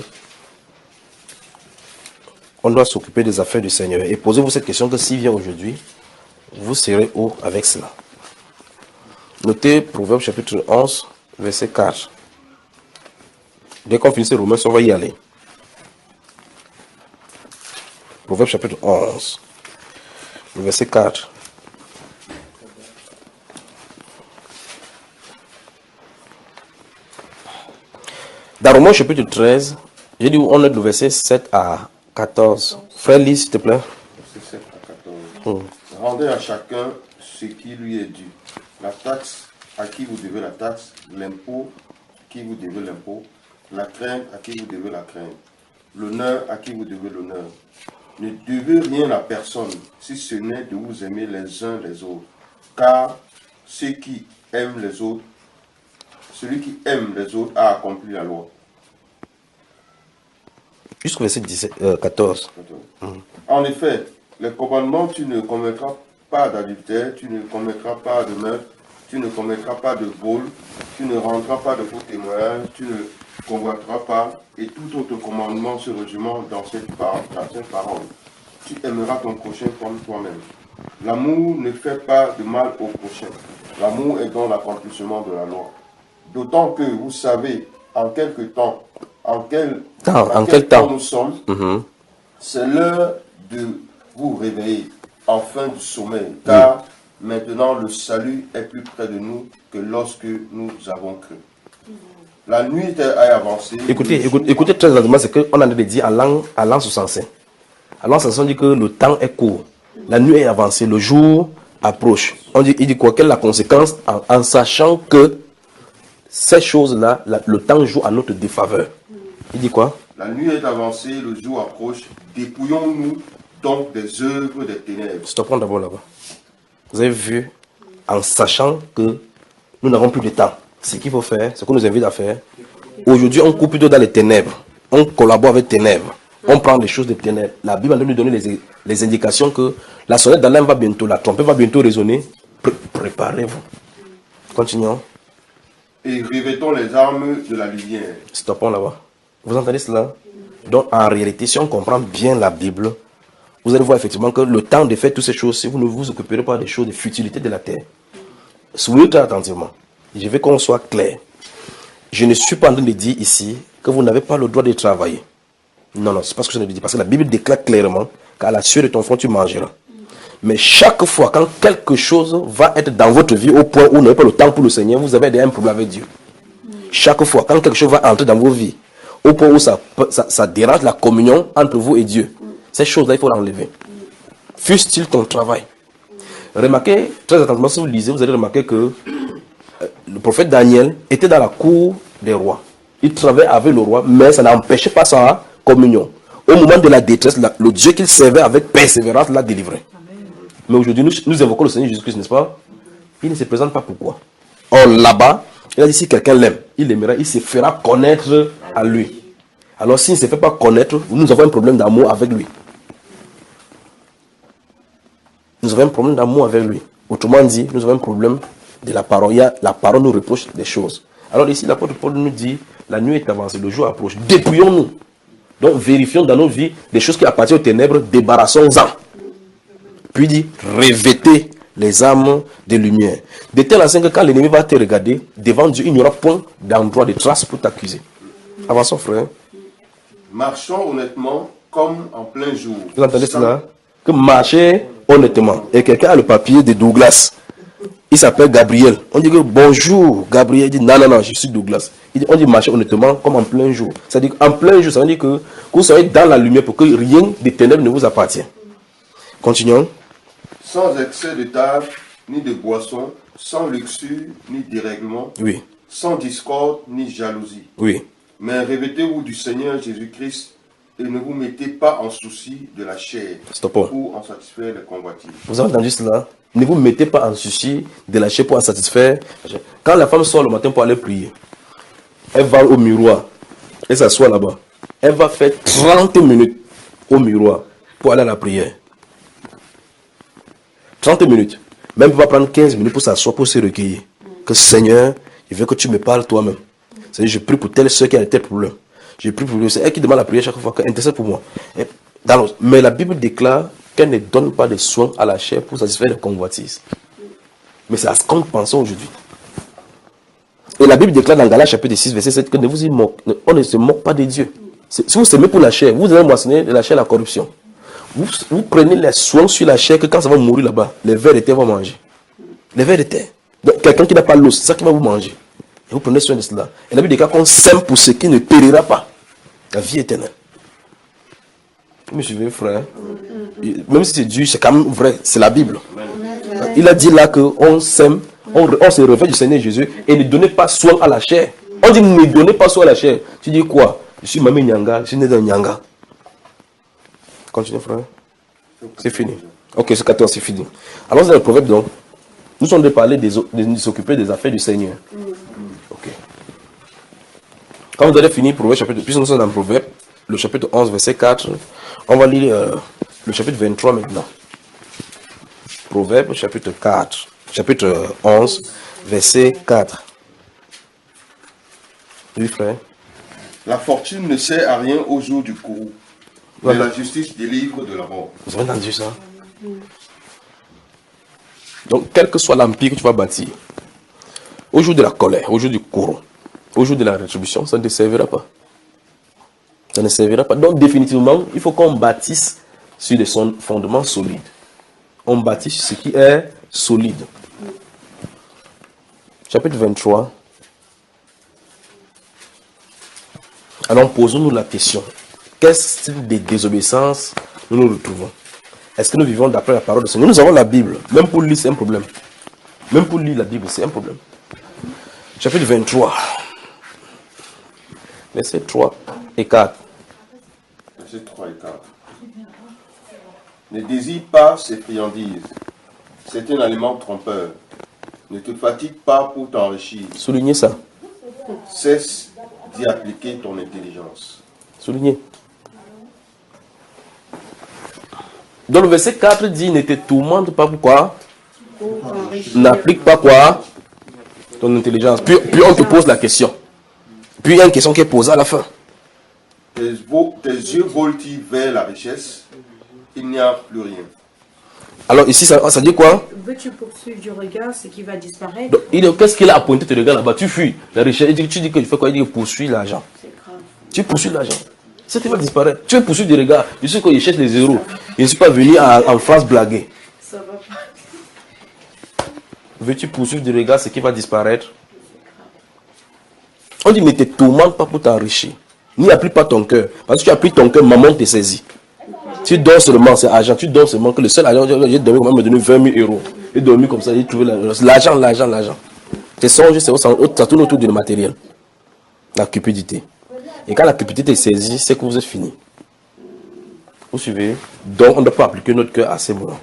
on doit s'occuper des affaires du Seigneur. Et posez-vous cette question que s'il vient aujourd'hui, vous serez où avec cela? Notez Proverbe chapitre 11, verset 4. Dès qu'on finit ces Romains, on va y aller. Proverbe chapitre 11, verset 4. Dans Romains chapitre 13, j'ai dit où on est le verset 7 à 14. Frère, lis s'il te plaît. Verset 7 à 14. Rendez à chacun ce qui lui est dû. La taxe à qui vous devez la taxe, l'impôt à qui vous devez l'impôt, la crainte à qui vous devez la crainte, l'honneur à qui vous devez l'honneur. Ne devez rien à personne, si ce n'est de vous aimer les uns les autres. Car ceux qui aiment les autres, celui qui aime les autres a accompli la loi. Jusqu'au verset 14. En effet, les commandements, tu ne commettras pas d'adultère, tu ne commettras pas de meurtre, tu ne commettras pas de vol, tu ne rendras pas de faux témoignages, tu ne convoiteras pas, et tout autre commandement se résume dans cette parole. Tu aimeras ton prochain comme toi-même. L'amour ne fait pas de mal au prochain. L'amour est dans l'accomplissement de la loi. D'autant que vous savez en quel temps nous sommes, c'est l'heure de vous réveiller enfin du sommeil, car maintenant le salut est plus près de nous que lorsque nous avons cru. La nuit est avancée. Écoutez très attentivement ce qu'on a dit à l'an 65. À l'an 65, on dit que le temps est court. La nuit est avancée, le jour approche. Il dit quoi? Quelle est la conséquence en sachant que ces choses-là, le temps joue à notre défaveur. Il dit quoi? La nuit est avancée, le jour approche. Dépouillons-nous donc des œuvres des ténèbres. Stoppons d'abord là-bas. Vous avez vu, en sachant que nous n'avons plus de temps, ce qu'il faut faire, ce qu'on nous invite à faire, aujourd'hui on coupe plutôt dans les ténèbres. On collabore avec les ténèbres. On prend les choses des ténèbres. La Bible va nous donner les indications que la sonnette d'alarme va bientôt, la trompette va bientôt résonner. Préparez-vous. Continuons. Et revêtons les armes de la lumière. Stoppons là-bas. Vous entendez cela? Donc en réalité, si on comprend bien la Bible, vous allez voir effectivement que le temps de faire toutes ces choses, si vous ne vous occuperez pas des choses, des futilités de la terre. Soyez très attentivement. Je veux qu'on soit clair. Je ne suis pas en train de dire ici que vous n'avez pas le droit de travailler. Non, non, c'est pas ce que je ne dis. Parce que la Bible déclare clairement qu'à la sueur de ton front, tu mangeras. Mais chaque fois, quand quelque chose va être dans votre vie au point où vous n'avez pas le temps pour le Seigneur, vous avez un problème avec Dieu. Chaque fois, quand quelque chose va entrer dans vos vies, au point où ça dérange la communion entre vous et Dieu, ces choses-là, il faut l'enlever. Fût-il ton travail. Remarquez, très attentivement, si vous lisez, vous allez remarquer que le prophète Daniel était dans la cour des rois. Il travaillait avec le roi, mais ça n'empêchait pas sa communion. Au moment de la détresse, le Dieu qu'il servait avec persévérance l'a délivré. Mais aujourd'hui, nous invoquons le Seigneur Jésus-Christ, n'est-ce pas? Il ne se présente pas pourquoi. Or, là-bas, il a dit si quelqu'un l'aime, il l'aimera, il se fera connaître à lui. Alors, s'il ne se fait pas connaître, nous avons un problème d'amour avec lui. Nous avons un problème d'amour avec lui. Autrement dit, nous avons un problème de la parole. La parole nous reproche des choses. Alors ici, l'apôtre Paul nous dit, la nuit est avancée, le jour approche. Dépouillons-nous. Donc, vérifions dans nos vies des choses qui appartiennent aux ténèbres, débarrassons-en. Puis dit, revêtez les armes de lumière. De telle façon que quand l'ennemi va te regarder, devant Dieu, il n'y aura point d'endroit de trace pour t'accuser. Avançons, frère. Marchons honnêtement comme en plein jour. Vous entendez cela? Que marcher honnêtement. Et quelqu'un a le papier de Douglas. Il s'appelle Gabriel. On dit que bonjour Gabriel. Il dit non, non, non, je suis Douglas. On dit marcher honnêtement comme en plein jour. C'est-à-dire qu'en plein jour, ça veut dire que vous soyez dans la lumière pour que rien des ténèbres ne vous appartienne. Continuons. Sans excès de table, ni de boisson, sans luxure, ni dérèglement, oui. Sans discorde, ni jalousie. Oui. Mais revêtez-vous du Seigneur Jésus-Christ et ne vous mettez pas en souci de la chair. Stoppons. Pour en satisfaire les convoitises. Vous avez entendu cela? Ne vous mettez pas en souci de la chair pour en satisfaire. Quand la femme sort le matin pour aller prier, elle va au miroir, elle s'assoit là-bas. Elle va faire 30 minutes au miroir pour aller à la prière. 30 minutes. Même elle va prendre 15 minutes pour s'asseoir, pour se recueillir. Que Seigneur, je veux que tu me parles toi-même. C'est-à-dire, je prie pour telle soeur qui a tel problème. j'ai pris pour lui. C'est elle qui demande la prière chaque fois, qu'elle intercède pour moi. Mais la Bible déclare qu'elle ne donne pas de soins à la chair pour satisfaire les convoitises. Mais c'est à ce qu'on pense aujourd'hui. Et la Bible déclare dans Galates chapitre 6, verset 7 que ne vous y moque, on ne se moque pas de Dieu. Si vous s'aimez pour la chair, vous allez moissonner de la chair la corruption. Vous prenez les soins sur la chair que quand ça va mourir là-bas, les vers de terre vont manger. Les vers de terre. Donc quelqu'un qui n'a pas l'os, c'est ça qui va vous manger. Et vous prenez soin de cela. Et la Bible déclare qu'on s'aime pour ce qui ne périra pas. La vie éternelle. Vous me suivez, frère? Même si c'est dur, c'est quand même vrai. C'est la Bible. Il a dit là qu'on s'aime, on se revêt du Seigneur Jésus et ne donnez pas soin à la chair. On dit ne donnez pas soin à la chair. Tu dis quoi? Je suis Mami Nyanga, je suis né dans Nyanga. Continue, frère. C'est fini. Ok, c'est 14, c'est fini. Alors, dans le proverbe, donc, nous sommes de parler de s'occuper des affaires du Seigneur. Ok. Quand vous avez fini, Proverbe chapitre, puisque nous sommes dans le proverbe, le chapitre 11, verset 4, on va lire le chapitre 23 maintenant. Proverbe chapitre 4, chapitre 11, verset 4. Oui, frère. La fortune ne sert à rien au jour du courroux, mais la justice délivre de la mort. Vous avez entendu ça? Donc, quel que soit l'empire que tu vas bâtir, au jour de la colère, au jour du courroux, au jour de la rétribution, ça ne te servira pas. Ça ne servira pas. Donc, définitivement, il faut qu'on bâtisse sur des fondements solides. On bâtisse sur ce qui est solide. Chapitre 23. Alors, posons-nous la question. Quel style de désobéissance nous retrouvons? Est-ce que nous vivons d'après la parole de Seigneur? Nous avons la Bible. Même pour lire, c'est un problème. Même pour lire la Bible, c'est un problème. Chapitre 23. Versets 3 et 4. Versets 3 et 4. Ne désire pas ces friandises. C'est un aliment trompeur. Ne te fatigue pas pour t'enrichir. Soulignez ça. Cesse d'y appliquer ton intelligence. Soulignez. Dans le verset 4 dit, ne te tourmente pas pourquoi? N'applique pas quoi? Ton intelligence. Puis on te pose la question. Puis il y a une question qui est posée à la fin. Tes yeux volent-ils vers la richesse? Il n'y a plus rien. Alors ici, ça dit quoi? Veux-tu poursuivre du regard ce qui va disparaître? Donc, qu'est-ce qu'il a appointé tes regards là-bas? Tu fuis la richesse. Tu dis que tu fais quoi? Il dit poursuis l'argent. Tu poursuis l'argent. Ça qui va disparaître. Tu veux poursuivre du regard. Je sais qu'il cherche les zéros. Je ne suis pas venu en France blaguer. Ça va pas. Veux-tu poursuivre du regard ce qui va disparaître? On dit ne te tourmente pas pour t'enrichir. N'y applique pas ton cœur. Parce que tu appliques ton cœur, maman te saisit. Tu donnes seulement, c'est argent. Tu donnes seulement que le seul argent, j'ai dormi comme me donner 20 000 euros. J'ai dormi comme ça, j'ai trouvé l'argent. Tes songes, ça tourne autour du matériel. La cupidité. Et quand la cupidité est saisie, c'est que vous êtes fini. Vous suivez? Donc, on ne doit pas appliquer notre cœur à ces moments.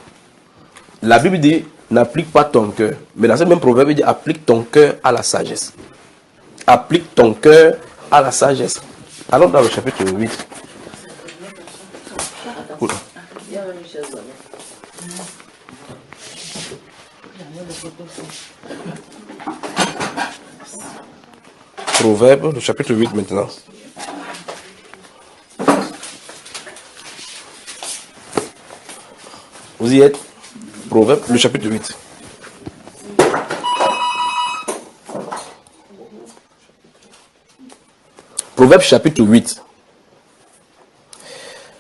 La Bible dit, n'applique pas ton cœur. Mais dans ce même proverbe, il dit, applique ton cœur à la sagesse. Applique ton cœur à la sagesse. Allons dans le chapitre 8. Oula. Proverbe, le chapitre 8 maintenant. Vous y êtes? Proverbe, le chapitre 8. Proverbe chapitre 8.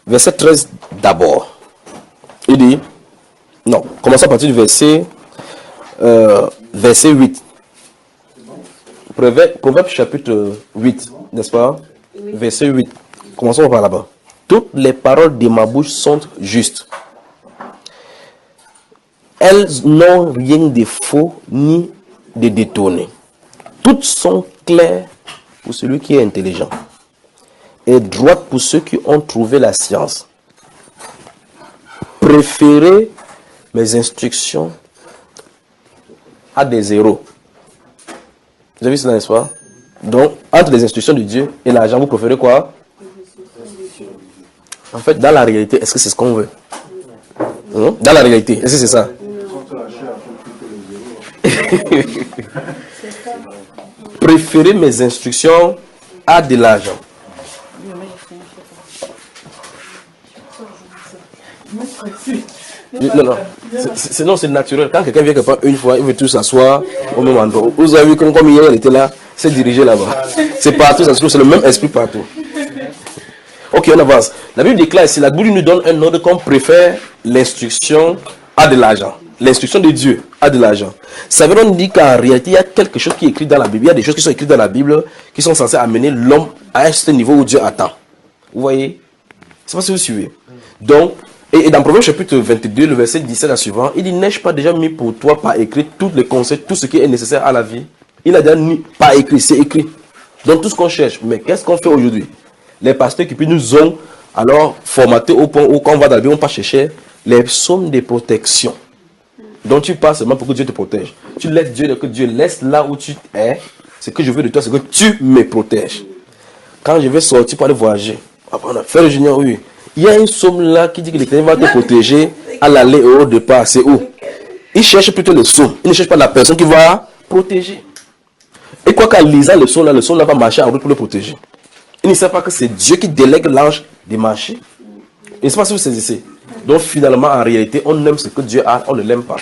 Verset 13 d'abord. Il dit, non, commençons à partir du verset 8. Proverbe chapitre 8, n'est-ce pas? Oui. Verset 8. Commençons par là-bas. Toutes les paroles de ma bouche sont justes. Elles n'ont rien de faux ni de détourné. Toutes sont claires pour celui qui est intelligent et droites pour ceux qui ont trouvé la science. Préférez mes instructions à des zéros. Vous avez vu cela, n'est-ce pas? Donc, entre les instructions de Dieu et l'argent, vous préférez quoi? En fait, dans la réalité, est-ce que c'est ce qu'on veut? Dans la réalité, est-ce que c'est ça? Préférez mes instructions à de l'argent. Non, c'est naturel. Quand quelqu'un vient quelque part une fois, il veut tout s'asseoir au même endroit. Vous avez vu comme hier, il était là, c'est dirigé là-bas. C'est partout, c'est le même esprit partout. Ok, on avance. La Bible déclare ici, la Bible nous donne un ordre qu'on préfère l'instruction à de l'argent. L'instruction de Dieu a de l'argent. Ça veut donc dire qu'en réalité, il y a quelque chose qui est écrit dans la Bible. Il y a des choses qui sont écrites dans la Bible qui sont censées amener l'homme à ce niveau où Dieu attend. Vous voyez? C'est pas si vous suivez. Donc, et dans Proverbe chapitre 22, le verset 17 à suivant, il dit, n'ai-je pas déjà mis pour toi par écrit tous les conseils, tout ce qui est nécessaire à la vie? Il a déjà mis par écrit, c'est écrit. Donc tout ce qu'on cherche. Mais qu'est-ce qu'on fait aujourd'hui? Les pasteurs qui nous ont alors formatés au point où quand on va dans la Bible, on ne va pas chercher les psaumes de protection. Donc tu passes seulement pour que Dieu te protège. Tu laisses Dieu, que Dieu laisse là où tu es. Ce que je veux de toi, c'est que tu me protèges. Quand je vais sortir pour aller voyager, faire le junior, oui. Il y a une somme là qui dit que l'Éternel va te protéger à l'aller et au départ. C'est où? Il cherche plutôt le somme. Il ne cherche pas la personne qui va protéger. Et quoi qu'en lisant le somme là va marcher en route pour le protéger. Il ne sait pas que c'est Dieu qui délègue l'ange de marcher. Il ne sait pas si vous saisissez. Donc finalement, en réalité, on aime ce que Dieu a, on ne l'aime pas.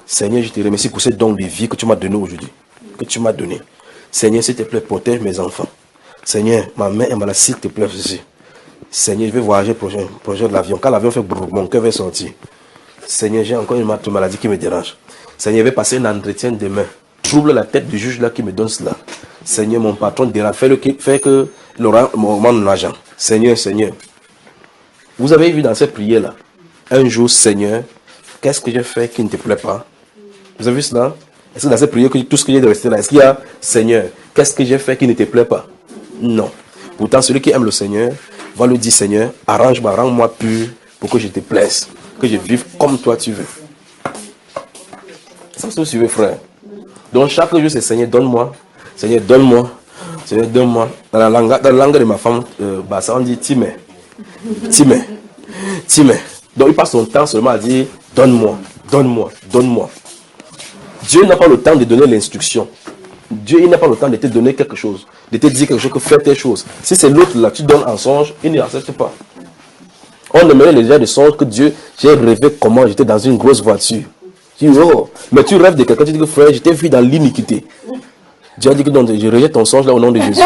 Seigneur, je te remercie pour ce don de vie que tu m'as donné aujourd'hui. Que tu m'as donné. Seigneur, s'il te plaît, protège mes enfants. Seigneur, ma main est malade, s'il te plaît, ceci. Seigneur, je vais voyager projet de l'avion. Quand l'avion fait brrr, mon cœur va sortir. Seigneur, j'ai encore une maladie qui me dérange. Seigneur, je vais passer un entretien demain. Trouble la tête du juge là qui me donne cela. Seigneur, mon patron dérange. Fais que Laurent mon agent. Seigneur, Seigneur. Vous avez vu dans cette prière là, un jour, Seigneur, qu'est-ce que j'ai fait qui ne te plaît pas? Vous avez vu cela? Est-ce que dans cette prière, tout ce que j'ai de rester là, est-ce qu'il y a, Seigneur, qu'est-ce que j'ai fait qui ne te plaît pas? Non. Pourtant, celui qui aime le Seigneur va lui dire, Seigneur, arrange-moi, rends-moi pur pour que je te plaise, que je vive comme toi tu veux. Ça, c'est vous suivez, frère. Donc, chaque jour, c'est Seigneur, donne-moi. Seigneur, donne-moi. Seigneur, donne-moi. Dans la langue de ma femme, ça on dit Timé. Timé. Timé. Donc, il passe son temps seulement à dire, donne-moi, donne-moi, donne-moi. Dieu n'a pas le temps de donner l'instruction. Dieu, il n'a pas le temps de te donner quelque chose, de te dire quelque chose, que faire telle chose. Si c'est l'autre là, tu donnes en songe, il ne l'accepte pas. On aimerait déjà de songe que Dieu, j'ai rêvé comment j'étais dans une grosse voiture. Tu dis, oh, mais tu rêves de quelqu'un, tu dis que frère, je t'ai vu dans l'iniquité. Dieu a dit que non, je rejette ton songe là au nom de Jésus.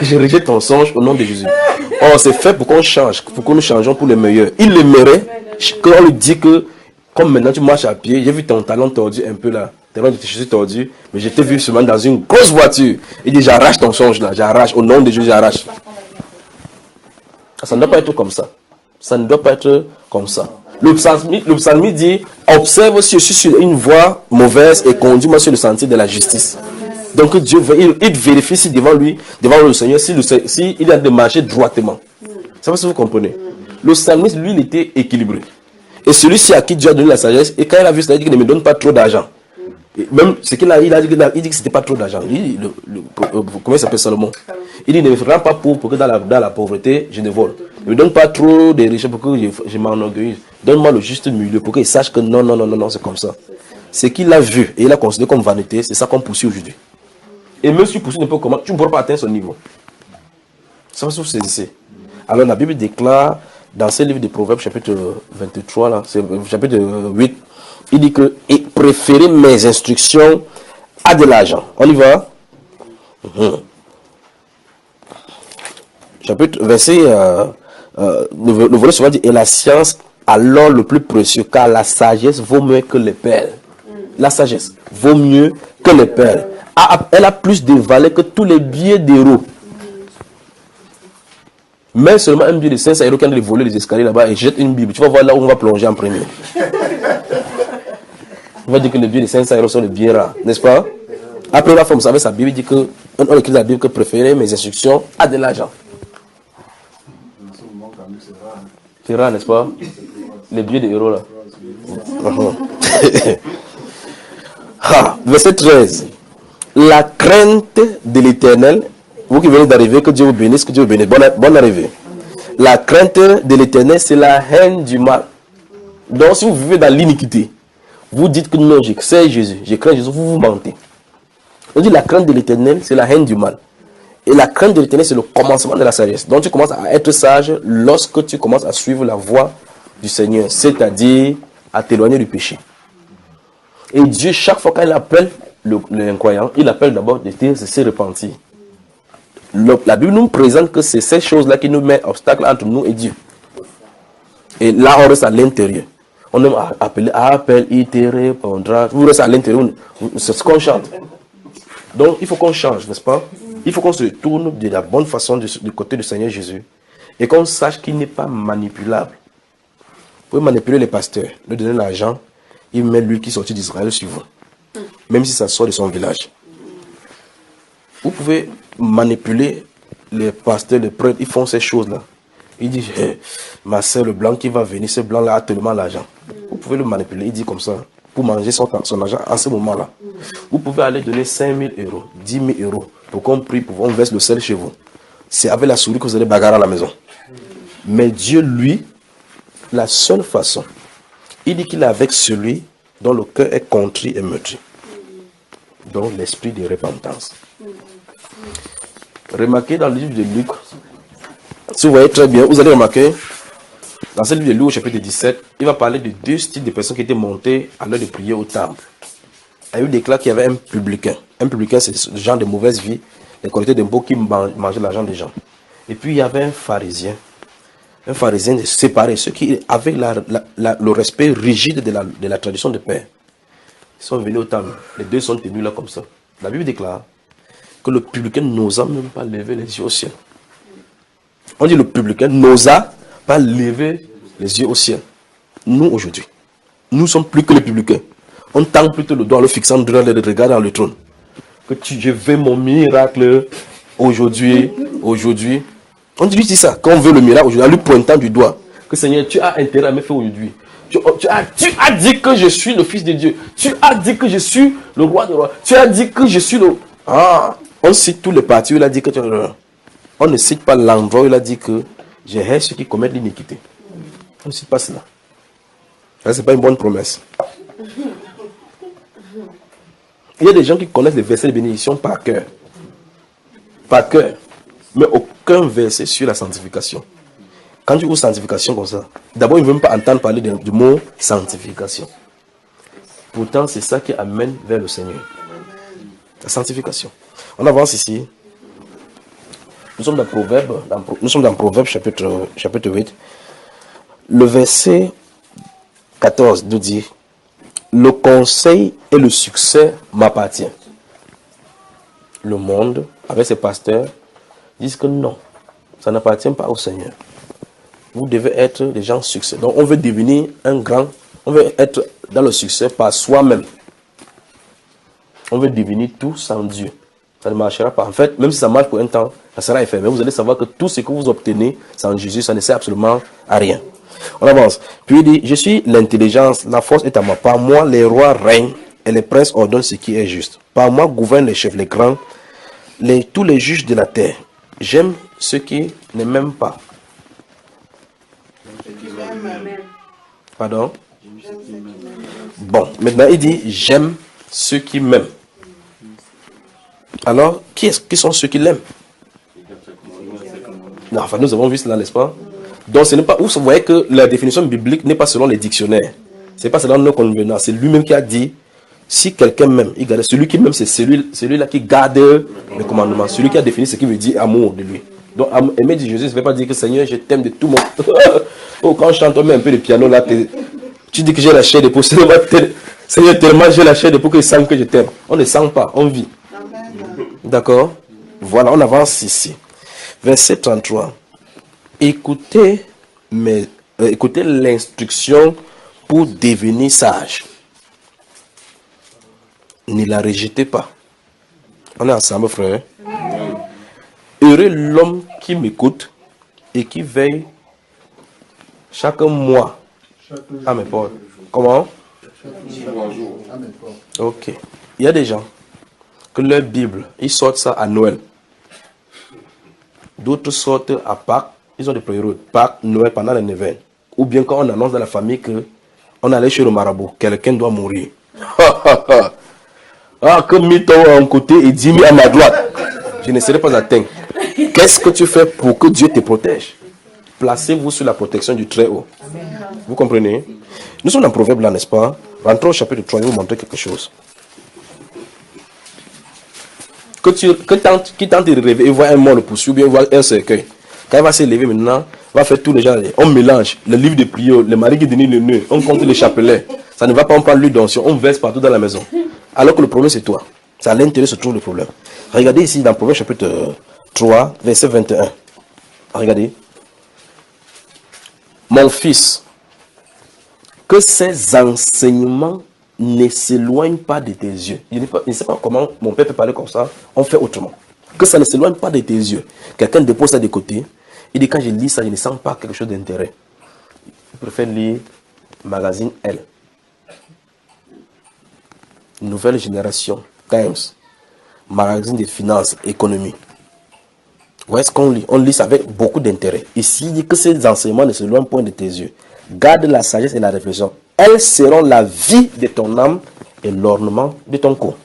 Je rejette ton songe au nom de Jésus. Oh, c'est fait pour qu'on change, pour que nous changeons pour le meilleur. Il aimerait qu'on lui dise que, comme maintenant tu marches à pied, j'ai vu ton talon tordu un peu là. Talon de tes chaussures tordues, mais je t'ai vu seulement dans une grosse voiture. Il dit, j'arrache ton songe là, j'arrache, au nom de Jésus, j'arrache. Ça ne doit pas être comme ça. Ça ne doit pas être comme ça. Le psalmiste dit, observe si je suis sur une voie mauvaise et conduis-moi sur le sentier de la justice. Donc Dieu, il vérifie si devant lui, devant le Seigneur, si il a de marcher droitement. Ça va si vous comprenez. Le psalmiste, lui, il était équilibré. Et celui-ci à qui Dieu a donné la sagesse, et quand il a vu cela, il dit qu'il ne me donne pas trop d'argent. Même ce qu'il a dit que c'était pas trop d'argent. Comment il s'appelle Salomon? Il dit, ne me rends pas pauvre pour que dans la pauvreté, je ne vole. Ne me donne pas trop de richesses pour que je m'enorgueillisse. Donne-moi le juste milieu pour qu'il sache que non, c'est comme ça. Ce qu'il a vu et il a considéré comme vanité, c'est ça qu'on poursuit aujourd'hui. Et même si tu poursuis n'importe comment, tu ne pourras pas atteindre son niveau. Ça va se saisir. Alors la Bible déclare dans ce livre de Proverbes, chapitre 23, là, c'est chapitre 8, il dit que et préférez mes instructions à de l'argent. On y va. Chapitre, verset, le volet suivant dit, et la science alors le plus précieux, car la sagesse vaut mieux que les perles. La sagesse vaut mieux que les perles. Elle a plus de valeur que tous les billets d'euros. Mais seulement un billet de 500 euros qui a volé les escaliers là-bas et jette une Bible. Tu vas voir là où on va plonger en premier. On va dire que les billets de 500 euros sont les billets rares, n'est-ce pas? Après la femme, vous savez, sa Bible dit que, on écrit la Bible que préférer mes instructions à de l'argent. C'est rare, n'est-ce pas? Les billets de euros là. Verset 13. La crainte de l'Éternel, vous qui venez d'arriver, que Dieu vous bénisse, que Dieu vous bénisse. Bonne arrivée. La crainte de l'Éternel, c'est la haine du mal. Donc si vous vivez dans l'iniquité, vous dites que non, je sais Jésus, je crains Jésus, vous mentez. On dit la crainte de l'Éternel, c'est la haine du mal. Et la crainte de l'Éternel, c'est le commencement de la sagesse. Donc tu commences à être sage lorsque tu commences à suivre la voie du Seigneur, c'est-à-dire à t'éloigner du péché. Et Dieu, chaque fois qu'il appelle l'incroyant, il appelle d'abord de se repentir. La Bible nous présente que c'est ces choses-là qui nous mettent obstacle entre nous et Dieu. Et là, on reste à l'intérieur. On aime appeler, appelle, il te répondra. Vous restez à l'intérieur, c'est ce qu'on chante. Donc, il faut qu'on change, n'est-ce pas? Il faut qu'on se tourne de la bonne façon du côté du Seigneur Jésus. Et qu'on sache qu'il n'est pas manipulable. Vous pouvez manipuler les pasteurs, lui donner l'argent, il met lui qui est sorti d'Israël sur vous. Même si ça sort de son village. Vous pouvez manipuler les pasteurs, les prêtres, ils font ces choses-là. Il dit, hey, ma soeur, le blanc qui va venir, ce blanc-là a tellement d'argent. Vous pouvez le manipuler, il dit comme ça, pour manger son argent en ce moment-là. Vous pouvez aller donner 5 000 euros, 10 000 euros, pour qu'on prie, pour qu'on verse le sel chez vous. C'est avec la souris que vous allez bagarrer à la maison. Mais Dieu, lui, la seule façon, il dit qu'il est avec celui dont le cœur est contrit et meurtri. Donc l'esprit de repentance. Remarquez dans le livre de Luc, si vous voyez très bien, vous allez remarquer, dans ce livre de Luc, au chapitre 17, il va parler de 2 styles de personnes qui étaient montées à l'heure de prier au temple. Il déclare qu'il y avait un publicain. Un publicain, c'est ce genre de mauvaise vie, les collecteurs d'impôts qui mangeaient l'argent des gens. Et puis il y avait un pharisien séparé, ceux qui avaient le respect rigide de la tradition de père. Ils sont venus au temple. Les 2 sont tenus là comme ça. La Bible déclare que le publicain n'osa même pas lever les yeux au ciel. On dit le publicain n'osa pas lever les yeux au ciel. Nous aujourd'hui, nous sommes plus que les publicains. On tend plutôt le doigt en le fixant dans le regard dans le trône. Que je veux mon miracle aujourd'hui. On dit ça, quand on veut le miracle aujourd'hui, en lui pointant du doigt. Que Seigneur, tu as intérêt à me faire aujourd'hui. Tu as dit que je suis le Fils de Dieu. Tu as dit que je suis le roi des rois. Tu as dit que je suis le... On cite tous les partis où il a dit que... On ne cite pas l'endroit où il a dit que je hais ceux qui commettent l'iniquité. On ne cite pas cela. Ça, ce n'est pas une bonne promesse. Il y a des gens qui connaissent les versets de bénédiction par cœur. Par cœur. Mais aucun verset sur la sanctification. Quand tu ouvres sanctification comme ça, d'abord ils ne veulent même pas entendre parler du mot sanctification. Pourtant, c'est ça qui amène vers le Seigneur. La sanctification. On avance ici. Nous sommes dans Proverbe, chapitre 8. Le verset 14 nous dit: le conseil et le succès m'appartient. Le monde, avec ses pasteurs, disent que non, ça n'appartient pas au Seigneur. Vous devez être des gens succès. Donc on veut devenir un grand, on veut être dans le succès par soi-même. On veut devenir tout sans Dieu. Ça ne marchera pas. En fait, même si ça marche pour un temps, ça sera éphémère. Vous allez savoir que tout ce que vous obtenez sans Jésus, ça ne sert absolument à rien. On avance. Puis il dit, je suis l'intelligence, la force est à moi. Par moi, les rois règnent et les princes ordonnent ce qui est juste. Par moi, gouvernent les chefs, les grands, tous les juges de la terre. J'aime ceux qui ne m'aiment pas. Pardon? Bon, maintenant il dit, j'aime ceux qui m'aiment. Alors, qui sont ceux qui l'aiment? Non, enfin, nous avons vu cela, n'est-ce pas? Donc, ce n'est pas, vous voyez que la définition biblique n'est pas selon les dictionnaires. Ce n'est pas selon nos convenances. C'est lui-même qui a dit, si quelqu'un m'aime, il garde. Celui qui m'aime, c'est celui-là qui garde les commandements. Celui qui a défini ce qui veut dire amour de lui. Donc, aimer de Jésus, ça ne veut pas dire que Seigneur, je t'aime de tout mon... Oh, quand on chante, on met un peu de piano là, tu dis que j'ai la chair de peau. Seigneur, tellement j'ai la chair de peau que je sens que je t'aime. On ne sent pas, on vit. D'accord? Voilà, on avance ici. Verset 33. Écoutez l'instruction pour devenir sage. Ne la rejetez pas. On est ensemble, frère. Heureux l'homme qui m'écoute et qui veille chaque mois à mes portes. Comment? Ok. Il y a des gens que leur Bible, ils sortent ça à Noël. D'autres sortent à Pâques. Ils ont des périodes. Pâques, Noël, pendant les neuvaines. Ou bien quand on annonce dans la famille que on allait chez le marabout, quelqu'un doit mourir. Ah, que 1000 € à un côté et 10 000 à ma droite. Je ne serai pas atteint. Qu'est-ce que tu fais pour que Dieu te protège? Placez-vous sous la protection du Très-Haut. Vous comprenez? Nous sommes dans Proverbe là, n'est-ce pas? Rentrons au chapitre 3, je vais vous montrer quelque chose. Qui tente de rêver et voit un mort le poursuivre, ou bien voit un cercueil. Quand il va se lever maintenant, il va faire tous les gens. On mélange le livre de prière, le mari qui dénie le nœud, on compte les chapelets. Ça ne va pas, on prend l'huile d'onction, on verse partout dans la maison. Alors que le problème c'est toi. C'est à l'intérieur se trouve le problème. Regardez ici dans Proverbe chapitre 3, verset 21. Regardez. Mon fils, que ces enseignements ne s'éloignent pas de tes yeux. Je ne sais pas comment mon père peut parler comme ça. On fait autrement. Que ça ne s'éloigne pas de tes yeux. Quelqu'un dépose ça de côté. Il dit, quand je lis ça, je ne sens pas quelque chose d'intérêt. Je préfère lire magazine L. Nouvelle génération, Times. Magazine de finances, économie. Où est-ce qu'on lit? On lit ça avec beaucoup d'intérêt. Ici, il dit que ces enseignements ne s'éloignent point de tes yeux. Garde la sagesse et la réflexion. Elles seront la vie de ton âme et l'ornement de ton corps.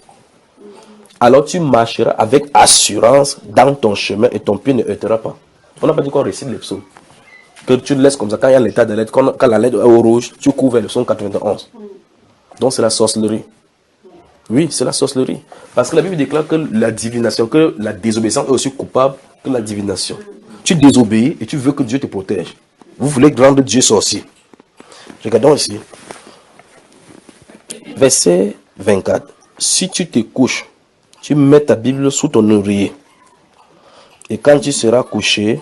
Alors tu marcheras avec assurance dans ton chemin et ton pied ne heurtera pas. On n'a pas dit qu'on récite les psaumes. Que tu le laisses comme ça, quand il y a l'état de lettre, quand la lettre est au rouge, tu couvres le psaume 91. Donc c'est la sorcellerie. Oui, c'est la sorcellerie. Parce que la Bible déclare que la divination, que la désobéissance est aussi coupable que la divination. Tu désobéis et tu veux que Dieu te protège. Vous voulez rendre Dieu sorcier. Regardons ici. Verset 24. Si tu te couches, tu mets ta Bible sous ton oreiller. Et quand tu seras couché,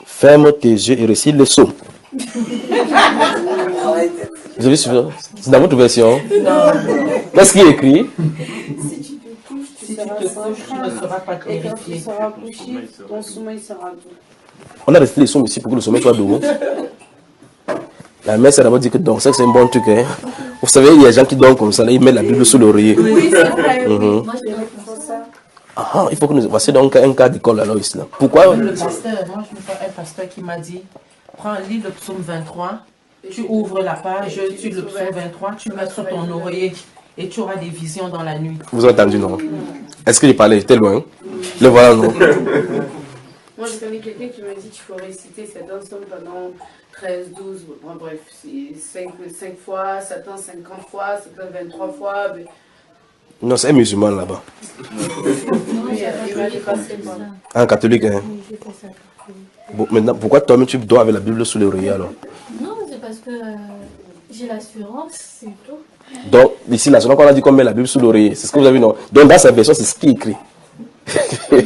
ferme tes yeux et récite le psaume. Vous avez suivi? C'est dans votre version? Non. Qu'est-ce qui est écrit? Si tu te couches, tu ne seras pas terrifié. Tu seras couché, ton sommeil sera doux. On a resté les psaumes ici pour que le sommeil soit doux. La mère, ça d'abord dit que donc, ça c'est un bon truc. Hein. Vous savez, il y a des gens qui dorment comme ça, là, ils mettent la Bible sous l'oreiller. Oui, c'est vrai. Moi, je dirais pour ça. Ah, il faut que nous voici donc un cas d'école alors ici. Là. Pourquoi? Le pasteur, moi je me fais un pasteur qui m'a dit, lis le psaume 23, tu ouvres la page, tu le psaume 23, tu mets sur ton oreiller et tu auras des visions dans la nuit. Vous avez entendu, non? Est-ce qu'il parlait? J'étais loin. Le voilà, non? Moi, je connais quelqu'un qui m'a dit qu'il faut réciter Satan somme pendant 13, 12, bon, bref, 5 fois, Satan 50 fois, Satan 23 fois. Mais... Non, c'est un musulman là-bas. Un catholique, hein? Bon, maintenant, pourquoi toi-même tu dois avec la Bible sous l'oreiller alors? Non, c'est parce que j'ai l'assurance, c'est tout. Donc, ici, l'assurance qu'on a dit qu'on met la Bible sous l'oreiller, c'est ce que vous avez vu, non? Donc, dans sa version, c'est ce qui est écrit.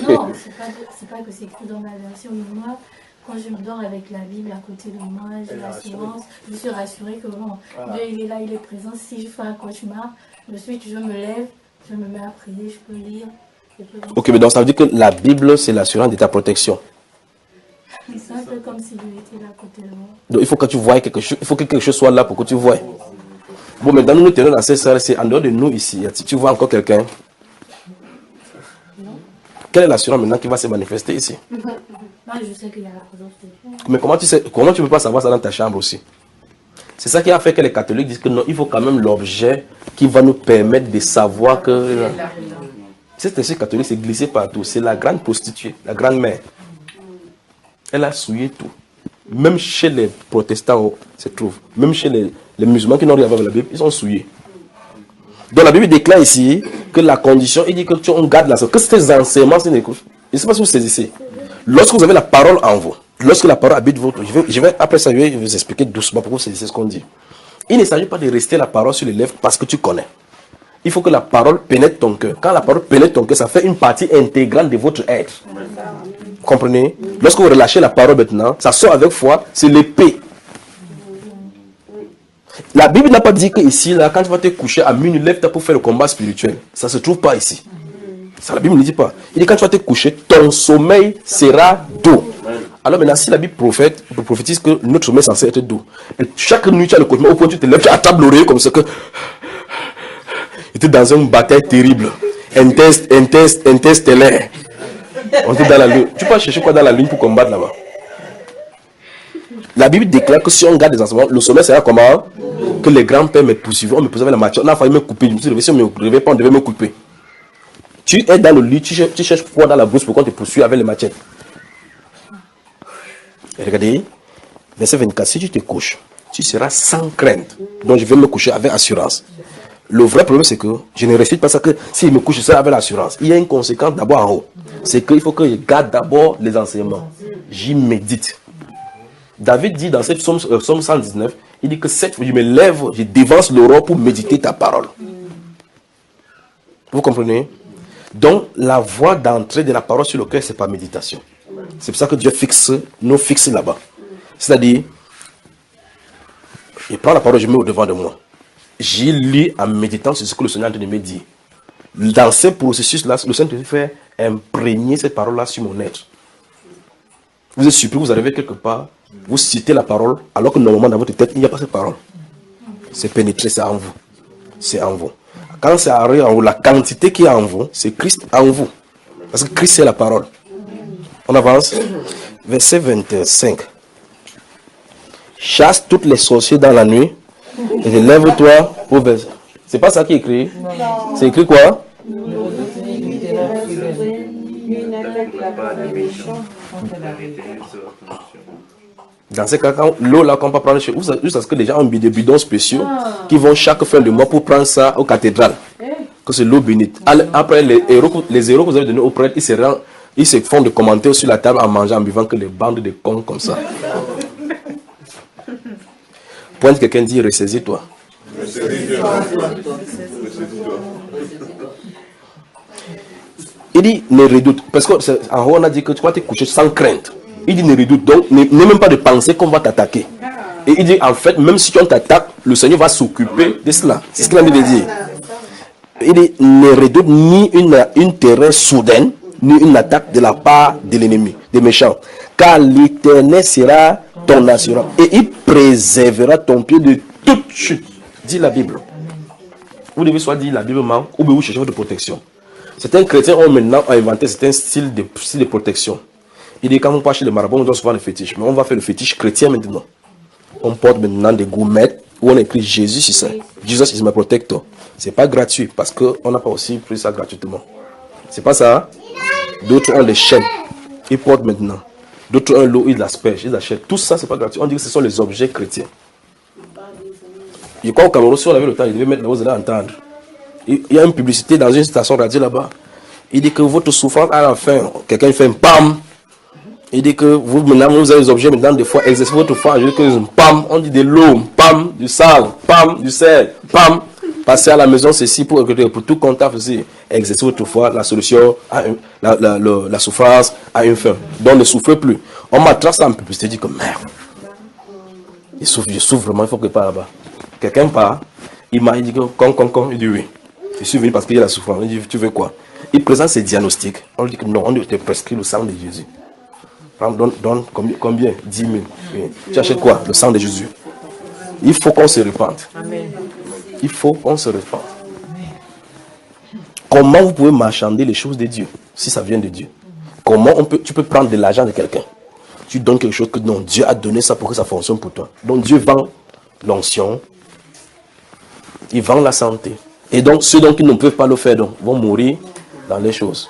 Non, c'est pas que c'est écrit dans ma version, mais moi, quand je me dors avec la Bible à côté de moi, j'ai l'assurance, je suis rassurée que bon, Dieu il est là, il est présent. Si je fais un cauchemar, je me lève, je me mets à prier, je peux lire. Ok, mais donc ça veut dire que la Bible, c'est l'assurance de ta protection. C'est un peu comme si Dieu était là à côté de moi. Donc il faut que tu vois quelque chose, il faut que quelque chose soit là pour que tu vois. Bon, maintenant nous tenons dans cette salle, c'est en dehors de nous ici. Si tu vois encore quelqu'un, quelle est l'assurance maintenant qui va se manifester ici? Moi, je sais qu'il y a la présence de Dieu. Mais comment tu peux pas savoir ça dans ta chambre aussi? C'est ça qui a fait que les catholiques disent que non, il faut quand même l'objet qui va nous permettre de savoir que... Cette église catholique s'est glissée partout. C'est la grande prostituée, la grande mère. Elle a souillé tout. Même chez les protestants, se trouve. Même chez les musulmans qui n'ont rien à voir avec la Bible, ils sont souillés. Donc la Bible déclare ici que la condition, il dit que on garde la sauce. Que ces enseignements, je ne sais pas si vous saisissez. Lorsque vous avez la parole en vous, lorsque la parole habite votre... Après ça, je vais vous expliquer doucement pourquoi c'est ce qu'on dit. Il ne s'agit pas de rester la parole sur les lèvres parce que tu connais. Il faut que la parole pénètre ton cœur. Quand la parole pénètre ton cœur, ça fait une partie intégrante de votre être. Comprenez? Lorsque vous relâchez la parole maintenant, ça sort avec foi, c'est l'épée. La Bible n'a pas dit que ici, là, quand tu vas te coucher à minuit, lève-toi pour faire le combat spirituel. Ça ne se trouve pas ici. Ça, la Bible ne dit pas. Il dit quand tu vas te coucher, ton sommeil sera doux. Alors maintenant, si la Bible prophétise que notre sommeil est censé être doux, et chaque nuit tu as le cauchemar, au point où tu te lèves, tu attrapes l'oreille comme ça que... Tu es dans une bataille terrible, interstellaire. On est dans la lune. Tu peux chercher quoi dans la lune pour combattre là-bas? La Bible déclare que si on garde des enseignements, le sommeil sera comment? Que les grands-pères me poursuivaient, on me poursuivait la matière. On a failli me couper. Je me suis réveillé, si on ne me réveillait pas, on devait me couper. Tu es dans le lit, tu cherches quoi dans la brousse pour qu'on te poursuive avec les machettes. Et regardez, verset 24, si tu te couches, tu seras sans crainte. Donc je vais me coucher avec assurance. Le vrai problème, c'est que je ne récite pas ça que s'il me couche, je serai avec l'assurance. Il y a une conséquence d'abord en haut. C'est qu'il faut que je garde d'abord les enseignements. J'y médite. David dit dans cette psaume 119, il dit que cette fois je me lève, je dévance l'aurore pour méditer ta parole. Vous comprenez? Donc la voie d'entrée de la parole sur le cœur, c'est pas méditation. C'est pour ça que Dieu nous fixe là-bas. C'est-à-dire, je prends la parole, je mets au devant de moi. J'y lis en méditant sur ce que le Seigneur est en train de me dire. Dans ce processus-là, le Seigneur fait imprégner cette parole-là sur mon être. Vous êtes surpris, vous arrivez quelque part, vous citez la parole, alors que normalement dans votre tête, il n'y a pas cette parole. C'est pénétré, c'est en vous. C'est en vous. Quand ça arrive en vous, la quantité qui est en vous, c'est Christ en vous. Parce que Christ, c'est la parole. On avance. Verset 25. Chasse toutes les sorciers dans la nuit et lève-toi au verset. C'est pas ça qui est écrit. C'est écrit quoi? Dans ces cas, l'eau là qu'on peut prendre chez vous, juste parce que les gens ont des bidons spéciaux qui vont chaque fin de mois pour prendre ça aux cathédrales. Que c'est l'eau bénite. Après, les héros que vous avez donnés aux prêtres, ils se font de commentaires sur la table en mangeant, en buvant que les bandes de cons comme ça. Pointe quelqu'un dit, ressaisis-toi. Il dit, ne redoute. Parce qu'en haut, on a dit que tu vas te coucher sans crainte. Il dit, ne redoute. Donc, n'aie même pas de penser qu'on va t'attaquer. Et il dit, en fait, même si on t'attaque, le Seigneur va s'occuper de cela. C'est ce qu'il a envie de dire. Il dit, ne redoute ni une terreur soudaine, ni une attaque de la part de l'ennemi, des méchants. Car l'Éternel sera ton assurance. Et il préservera ton pied de toute chute. Dit la Bible. Vous devez soit dire la Bible, ou bien vous cherchez votre protection. Certains chrétiens ont maintenant inventé certains styles de protection. Il dit quand on passe chez les marabouts, on doit souvent le fétiche. Mais on va faire le fétiche chrétien maintenant. On porte maintenant des gourmettes où on écrit Jésus sur ça. Jesus is my protector. C'est pas gratuit parce qu'on n'a pas aussi pris ça gratuitement. C'est pas ça. D'autres ont les chaînes. Ils portent maintenant. D'autres ont l'eau, ils l'aspergent, ils achètent. Tout ça, c'est pas gratuit. On dit que ce sont les objets chrétiens. Je crois au Cameroun, si on avait le temps, il devait mettre là, vous allez entendre. Il y a une publicité dans une station radio là-bas. Il dit que votre souffrance à la fin, quelqu'un fait un pam. Il dit que vous, maintenant, vous avez des objets, maintenant, des fois, exercez votre foi. Je dis que pam, on dit de l'eau, pam, du sel, pam, du sel, pam. Passez à la maison, ceci pour tout contact aussi. Exercez votre foi, la solution, la souffrance à une fin. Donc ne souffrez plus. On m'attrape en publicité, dit que merde. Je souffre vraiment, il faut que je parte là-bas. Quelqu'un part, il m'a dit que il dit oui. Je suis venu parce qu'il y a la souffrance. Il dit, tu veux quoi? Il présente ses diagnostics. On lui dit que non, on te prescrit le sang de Jésus. Donne combien? 10 000. Oui. Tu achètes quoi? Le sang de Jésus. Il faut qu'on se répande. Il faut qu'on se répande. Comment vous pouvez marchander les choses de Dieu si ça vient de Dieu? Comment tu peux prendre de l'argent de quelqu'un? Tu donnes quelque chose que non, Dieu a donné ça pour que ça fonctionne pour toi. Donc Dieu vend l'onction. Il vend la santé. Et donc ceux qui ne peuvent pas le faire vont mourir dans les choses.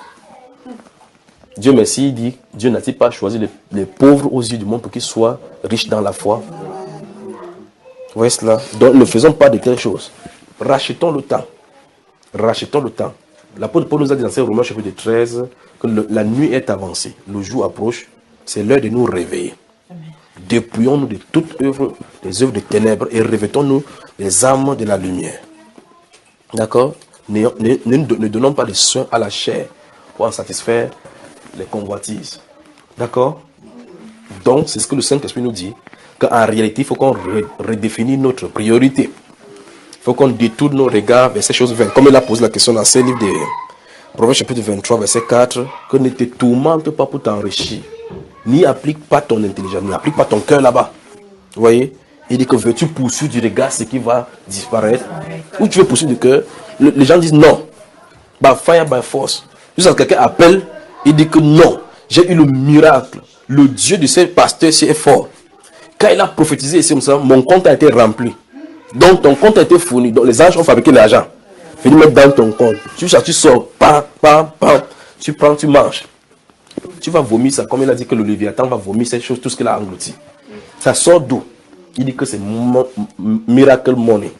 Dieu merci, il dit, Dieu n'a-t-il pas choisi les pauvres aux yeux du monde pour qu'ils soient riches dans la foi? Vous voyez cela? Donc ne faisons pas de telles choses. Rachetons le temps. Rachetons le temps. L'apôtre Paul nous a dit dans ces Romains chapitre 13 que la nuit est avancée, le jour approche, c'est l'heure de nous réveiller. Dépouillons-nous de toute œuvre, des œuvres de ténèbres et revêtons-nous les armes de la lumière. D'accord? Ne donnons pas de soin à la chair pour en satisfaire les convoitises. D'accord? Donc, c'est ce que le Saint-Esprit nous dit, qu'en réalité, il faut qu'on redéfinisse notre priorité. Il faut qu'on détourne nos regards vers ces choses vaines. Comme il a posé la question dans ce livre de Proverbes chapitre 23, verset 4, que ne te tourmente pas pour t'enrichir. N'y applique pas ton intelligence, n'y applique pas ton cœur là-bas. Vous voyez? Il dit que veux-tu poursuivre du regard ce qui va disparaître? Ou tu veux poursuivre du cœur? Les gens disent non. By fire, by force. Juste quand quelqu'un appelle, il dit que non. J'ai eu le miracle. Le Dieu de ce pasteur est fort. Quand il a prophétisé ici, mon compte a été rempli. Donc ton compte a été fourni. Donc les anges ont fabriqué l'argent. venir mettre dans ton compte. Tu sors, pam, pam, pam, tu prends, tu manges. Tu vas vomir ça, comme il a dit que le Léviathan va vomir cette chose, tout ce qu'il a englouti. Ça sort d'où? Il dit que c'est miracle money.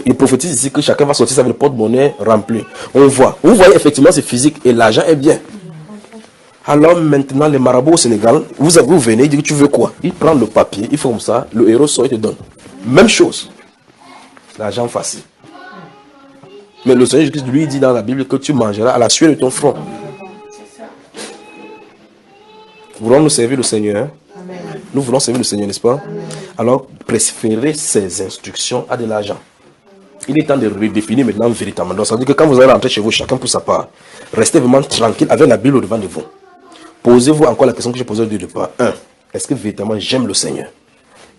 Il prophétise ici que chacun va sortir avec le porte-monnaie rempli. On voit. Vous voyez effectivement c'est physique et l'argent est bien. Alors maintenant les marabouts au Sénégal, vous venez, il dit que tu veux quoi? Il prend le papier, il fait comme ça, le héros sort, il te donne. Même chose. L'argent facile. Mais le Seigneur Jésus lui dit dans la Bible que tu mangeras à la sueur de ton front. Nous voulons nous servir le Seigneur. Hein? Nous voulons servir le Seigneur, n'est-ce pas? Alors, préférez ces instructions à de l'argent. Il est temps de redéfinir maintenant véritablement. Donc, ça veut dire que quand vous allez rentrer chez vous, chacun pour sa part, restez vraiment tranquille avec la Bible au devant de vous. Posez-vous encore la question que j'ai posée au départ. 1. Est-ce que véritablement j'aime le Seigneur?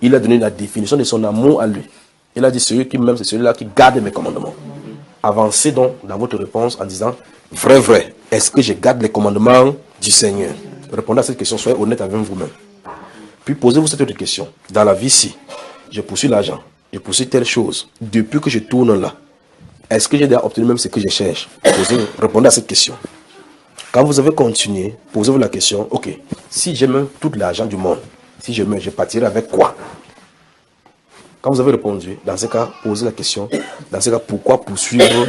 Il a donné la définition de son amour à lui. Il a dit celui qui m'aime, c'est celui-là qui garde mes commandements. Avancez donc dans votre réponse en disant vrai, est-ce que je garde les commandements du Seigneur? Répondez à cette question, soyez honnête avec vous-même. Puis posez-vous cette autre question. Dans la vie, si je poursuis l'argent, je poursuis telle chose, depuis que je tourne là, est-ce que j'ai déjà obtenu même ce que je cherche? Répondez à cette question. Quand vous avez continué, posez-vous la question, ok, si j'ai même tout l'argent du monde, si je meurs, je partirai avec quoi? Quand vous avez répondu, dans ce cas, posez la question, dans ce cas, pourquoi poursuivre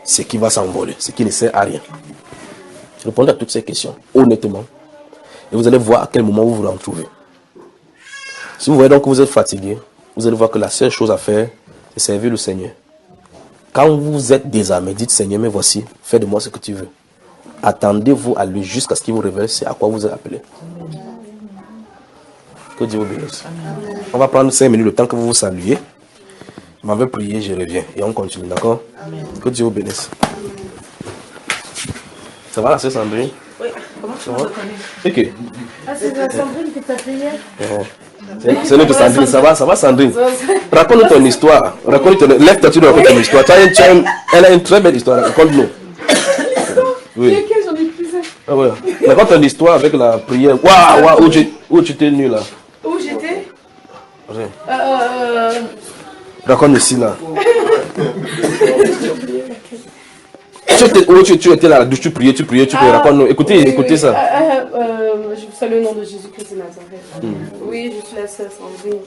ce qui va s'envoler, ce qui ne sert à rien? Répondez à toutes ces questions, honnêtement, et vous allez voir à quel moment vous vous retrouvez. Si vous voyez donc que vous êtes fatigué, vous allez voir que la seule chose à faire, c'est servir le Seigneur. Quand vous êtes désarmé, dites Seigneur, mais voici, fais de moi ce que tu veux. Attendez-vous à lui jusqu'à ce qu'il vous révèle c'est à quoi vous êtes appelé. Que Dieu vous bénisse. On va prendre 5 minutes, le temps que vous vous saluez. Je m'en vais prier, je reviens. Et on continue, d'accord? Que Dieu vous bénisse. Ça va la sœur Sandrine? Oui, comment tu me reconnais? Ok. Ah, c'est la Sandrine qui t'a fait hier? C'est notre Sandrine, ça va Sandrine? Raconte-nous ton histoire. Lève-toi, tu racontes ton histoire. Elle a une très belle histoire, raconte-nous. Oui. J'en ai plus. Ah ouais. Raconte ton histoire avec la prière. Waouh, où tu t'es nu là? Où j'étais? Raconte ici là. Tu étais là, la douche, tu priais, raconte-nous. Écoutez ça. Je salue le nom de Jésus-Christ de Nazareth. Oui, je suis la sœur Sandrine.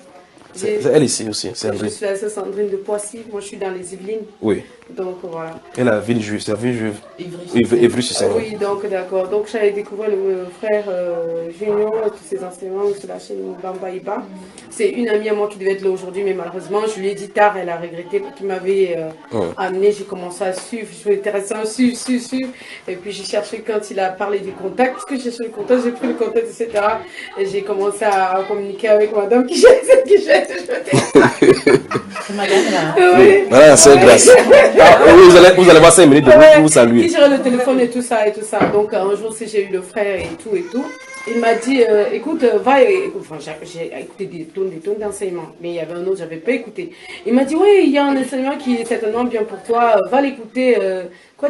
C'est elle ici aussi, c'est Sandrine. Je suis la sœur Sandrine de Poissy. Moi, je suis dans les Yvelines. Oui. Donc, voilà. Et la ville juive, c'est la ville juive. Évry, c'est ça. Oui, donc, d'accord. Donc, j'avais découvert le frère Junior, tous ses enseignements sur la chaîne Bamba Iba. C'est une amie à moi qui devait être là aujourd'hui, mais malheureusement, je lui ai dit tard, elle a regretté parce qu'il m'avait amené. J'ai commencé à suivre, je suis intéressée à suivre. Et puis, j'ai cherché quand il a parlé du contact, parce que j'ai cherché le contact, j'ai pris le contact, etc. Et j'ai commencé à communiquer avec madame qui gère C'est madame là. Oui. Voilà, c'est grâce. Vous allez voir 5 minutes de vous, vous saluer. Qui gère le téléphone et tout ça. Donc, un jour, si j'ai eu le frère et tout, il m'a dit, écoute, va, enfin, j'ai écouté des tonnes d'enseignements, mais il y avait un autre, j'avais pas écouté. Il m'a dit, oui, il y a un enseignement qui est certainement bien pour toi, va l'écouter,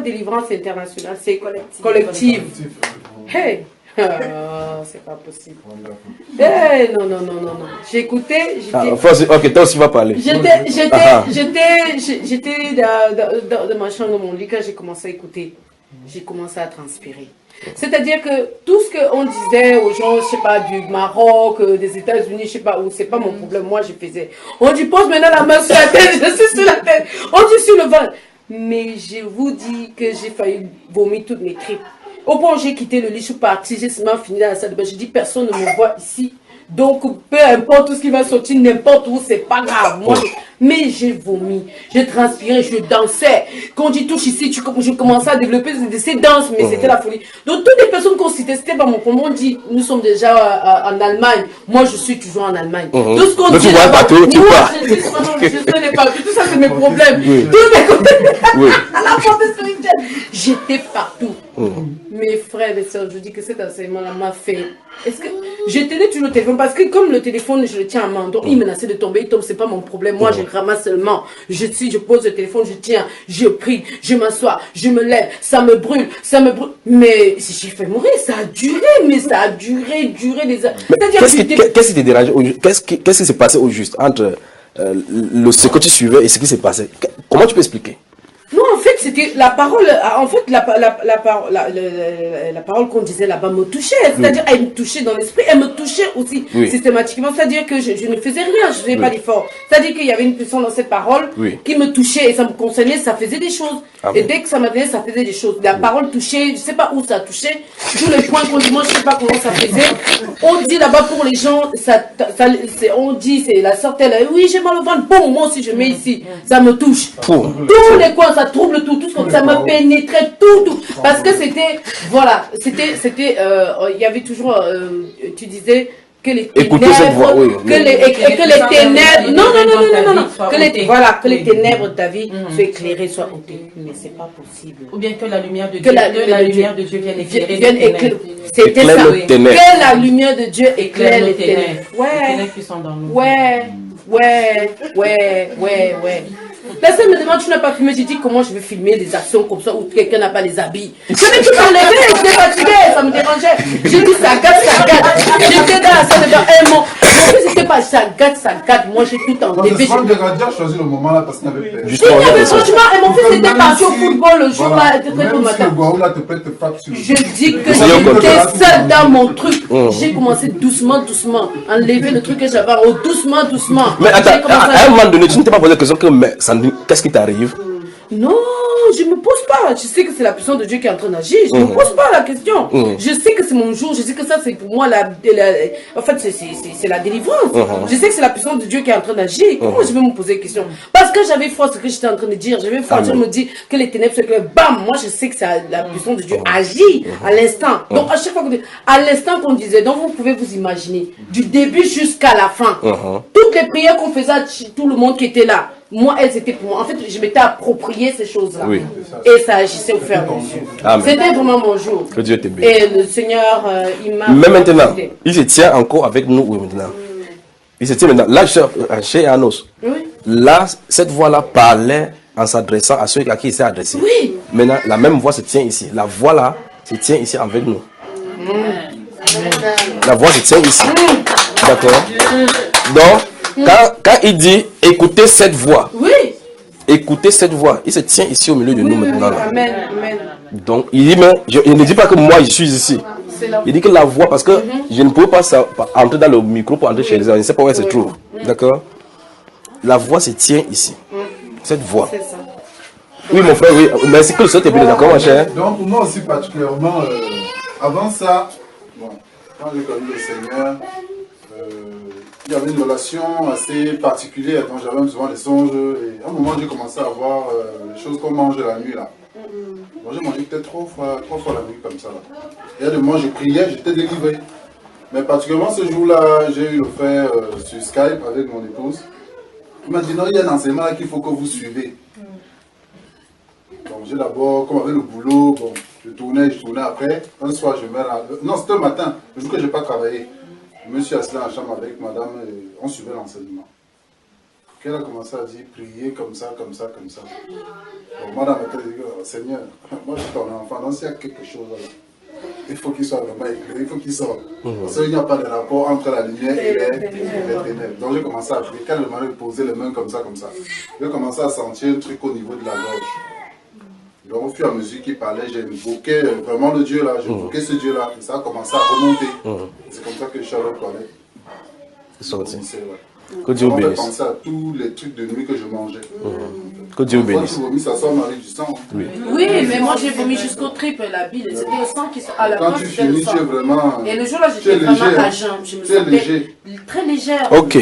délivrance internationale, c'est collective. Hey! C'est pas possible. Hey, non. J'ai écouté. Ok, toi aussi va parler. J'étais dans ma chambre, dans mon lit, quand j'ai commencé à écouter. J'ai commencé à transpirer. C'est-à-dire que tout ce qu'on disait aux gens, je sais pas, du Maroc, des États-Unis, je sais pas où, c'est pas mon problème. Moi, je faisais. On dit, pose maintenant la main sur la tête, je suis sur la tête. On dit sur le ventre. Mais je vous dis que j'ai failli vomir toutes mes tripes. Au point où j'ai quitté le lit, je suis partie, j'ai seulement fini dans la salle de bain. Je dis, personne ne me voit ici. Donc, peu importe tout ce qui va sortir, n'importe où, c'est pas grave. Moi, mais j'ai vomi, j'ai transpiré, je dansais. Quand on dit touche ici, je commençais à développer ces danses, mais c'était la folie. Donc, toutes les personnes qu'on citait, c'était pas mon comment on dit, nous sommes déjà en Allemagne. Moi, je suis toujours en Allemagne. Tout ce qu'on dit, je connais pas. Tout ça, c'est mes problèmes. Tous mes côtés, à la portée spirituelle. J'étais partout. Mes frères et sœurs, je dis que cet enseignement-là m'a fait. Est-ce que je tenais toujours le téléphone parce que comme le téléphone, je le tiens à main, donc il menaçait de tomber, il tombe, c'est pas mon problème. Moi, je ramasse seulement. Je pose le téléphone, je tiens, je prie, je m'assois, je me lève, ça me brûle. Mais si j'ai fait mourir, ça a duré des heures. Qu'est-ce qui te dérange? Qu'est-ce qui s'est passé au juste entre ce que tu suivais et ce qui s'est passé? Comment tu peux expliquer? Non, en fait, c'était la parole. En fait, la parole qu'on disait là-bas me touchait. C'est-à-dire, elle me touchait dans l'esprit. Elle me touchait aussi systématiquement. C'est-à-dire que je ne faisais rien. Je ne faisais pas d'effort. C'est-à-dire qu'il y avait une puissance dans cette parole qui me touchait et ça me concernait. Ça faisait des choses. Et dès que ça m'adressait, ça faisait des choses. La parole touchait. Je ne sais pas où ça touchait. Tous les points qu'on dit, moi, je ne sais pas comment ça faisait. On dit là-bas pour les gens, on dit, c'est la sortelle. Oui, j'ai mal au ventre. Bon, moi aussi, je mets ici. Ça me touche. Tous les coins, ça trouble tout ce que ça me pénétrait tout. Parce que c'était, voilà, il y avait toujours, tu disais que les ténèbres, que les ténèbres, non, que les ténèbres de ta vie soient éclairées, soient ôtées. Mais c'est pas possible. Ou bien que la lumière de Dieu, vienne éclairer. C'était ça. Que la lumière de Dieu éclaire les ténèbres. Les ténèbres qui sont dans nous. Ouais. Personne me demande, tu n'as pas filmé. J'ai dit, comment je vais filmer des actions comme ça où quelqu'un n'a pas les habits. Je vais tout enlever, j'étais fatiguée, ça me dérangeait. J'ai dit, ça gâte. J'étais dans la salle de bain, mon fils n'était pas, ça gâte. Moi, j'ai tout enlevé. Je crois que Radia a choisi le moment là parce qu'il y avait peur. Franchement, et mon fils était parti au football le jour là, était très tôt le matin. Je dis que j'étais seule dans mon truc. J'ai commencé doucement, enlever le truc que j'avais, doucement. Mais attends, à un moment donné, tu ne t'es pas posé la question que, mais qu'est-ce qui t'arrive? Non, je ne me pose pas. Je sais que c'est la puissance de Dieu qui est en train d'agir. Je ne me pose pas la question. Je sais que c'est mon jour. Je sais que ça, c'est pour moi en fait, c'est la délivrance. Je sais que c'est la puissance de Dieu qui est en train d'agir. Comment je vais me poser des questions? Parce que j'avais foi ce que j'étais en train de dire. J'avais foi. Je me dis que les ténèbres, c'est que bam, moi je sais que c'est la puissance de Dieu agit à l'instant. Donc à chaque fois à l'instant qu'on disait, donc vous pouvez vous imaginer, du début jusqu'à la fin, toutes les prières qu'on faisait à tout le monde qui était là. Moi, elles étaient pour moi. En fait, je m'étais approprié ces choses-là. Et ça agissait au fur et à mesure. C'était vraiment mon jour. Que Dieu te bénisse. Et le Seigneur, il m'a... Mais maintenant, il se tient encore avec nous maintenant. Il se tient maintenant. Là, chez Anos. Là, cette voix-là parlait en s'adressant à ceux à qui il s'est adressé. Maintenant, la même voix se tient ici. La voix là se tient ici avec nous. La voix se tient ici. D'accord? Donc, quand il dit écoutez cette voix, écoutez cette voix, il se tient ici au milieu de nous maintenant. Amen. Donc il dit, mais il ne dit pas que moi je suis ici. Il dit que la voix, parce que je ne peux pas entrer dans le micro pour entrer chez les gens, je ne sais pas où elle se trouve. D'accord? La voix se tient ici. Cette voix. Oui, mon frère, oui. Merci que le Seigneur te bénisse, d'accord, mon cher? Donc, pour moi aussi, particulièrement, avant ça, bon, quand j'ai connu le Seigneur, il y avait une relation assez particulière, donc j'avais souvent des songes, et à un moment j'ai commencé à voir les choses qu'on mange la nuit là. Bon, j'ai mangé peut-être 3 fois la nuit comme ça là. Et à des moments je priais, j'étais délivré. Mais particulièrement ce jour-là, j'ai eu le frère sur Skype avec mon épouse. Il m'a dit non, il y a un enseignement là qu'il faut que vous suivez. Donc j'ai d'abord, comme avec le boulot, bon, je tournais après. Un soir je me non, c'était le matin, le jour que je n'ai pas travaillé. Je me suis assis dans la chambre avec madame et on suivait l'enseignement. Elle a commencé à dire prier comme ça. Donc, madame a dit Seigneur, moi je suis ton enfant, donc s'il y a quelque chose là, il faut qu'il soit vraiment éclairé, il faut qu'il sorte. Parce qu'il n'y a pas de rapport entre la lumière et les ténèbres. Donc j'ai commencé à prier. Quand je m'avais posé les mains comme ça, j'ai commencé à sentir un truc au niveau de la gorge. Donc au fur et à mesure qu'il parlait, j'ai invoqué vraiment le Dieu là, j'ai invoqué ce Dieu là, et ça a commencé à remonter. C'est comme ça que je suis allé aux toilettes. C'est sorti. Que Dieu bénisse. Je pensais à tous les trucs de nuit que je mangeais. Que Dieu bénisse. Quand tu vomis, ça sort avec du sang. Oui, mais moi j'ai vomi jusqu'au trip, la bile. C'était le sang qui à la Quand tu finis, tu es vraiment. Et le jour-là, j'étais vraiment à jeun. Je me sentais très légère. Ok.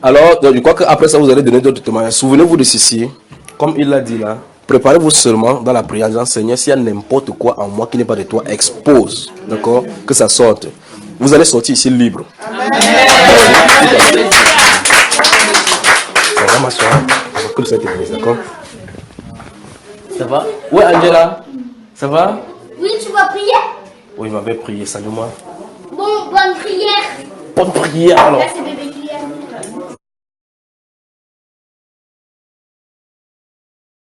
Alors, je crois qu'après ça, vous allez donner d'autres témoignages. Souvenez-vous de ceci. Comme il l'a dit là, préparez-vous seulement dans la prière en disant Seigneur, s'il y a n'importe quoi en moi qui n'est pas de toi, expose. D'accord? Que ça sorte. Vous allez sortir ici libre. Amen. Ça va, ma soeur? Que le Seigneur te bénisse, d'accord? Ça va? Oui, Angela? Ça va? Oui, tu vas prier? Oui, il m'avait prié. Salut-moi. Bonne prière. Bonne prière alors.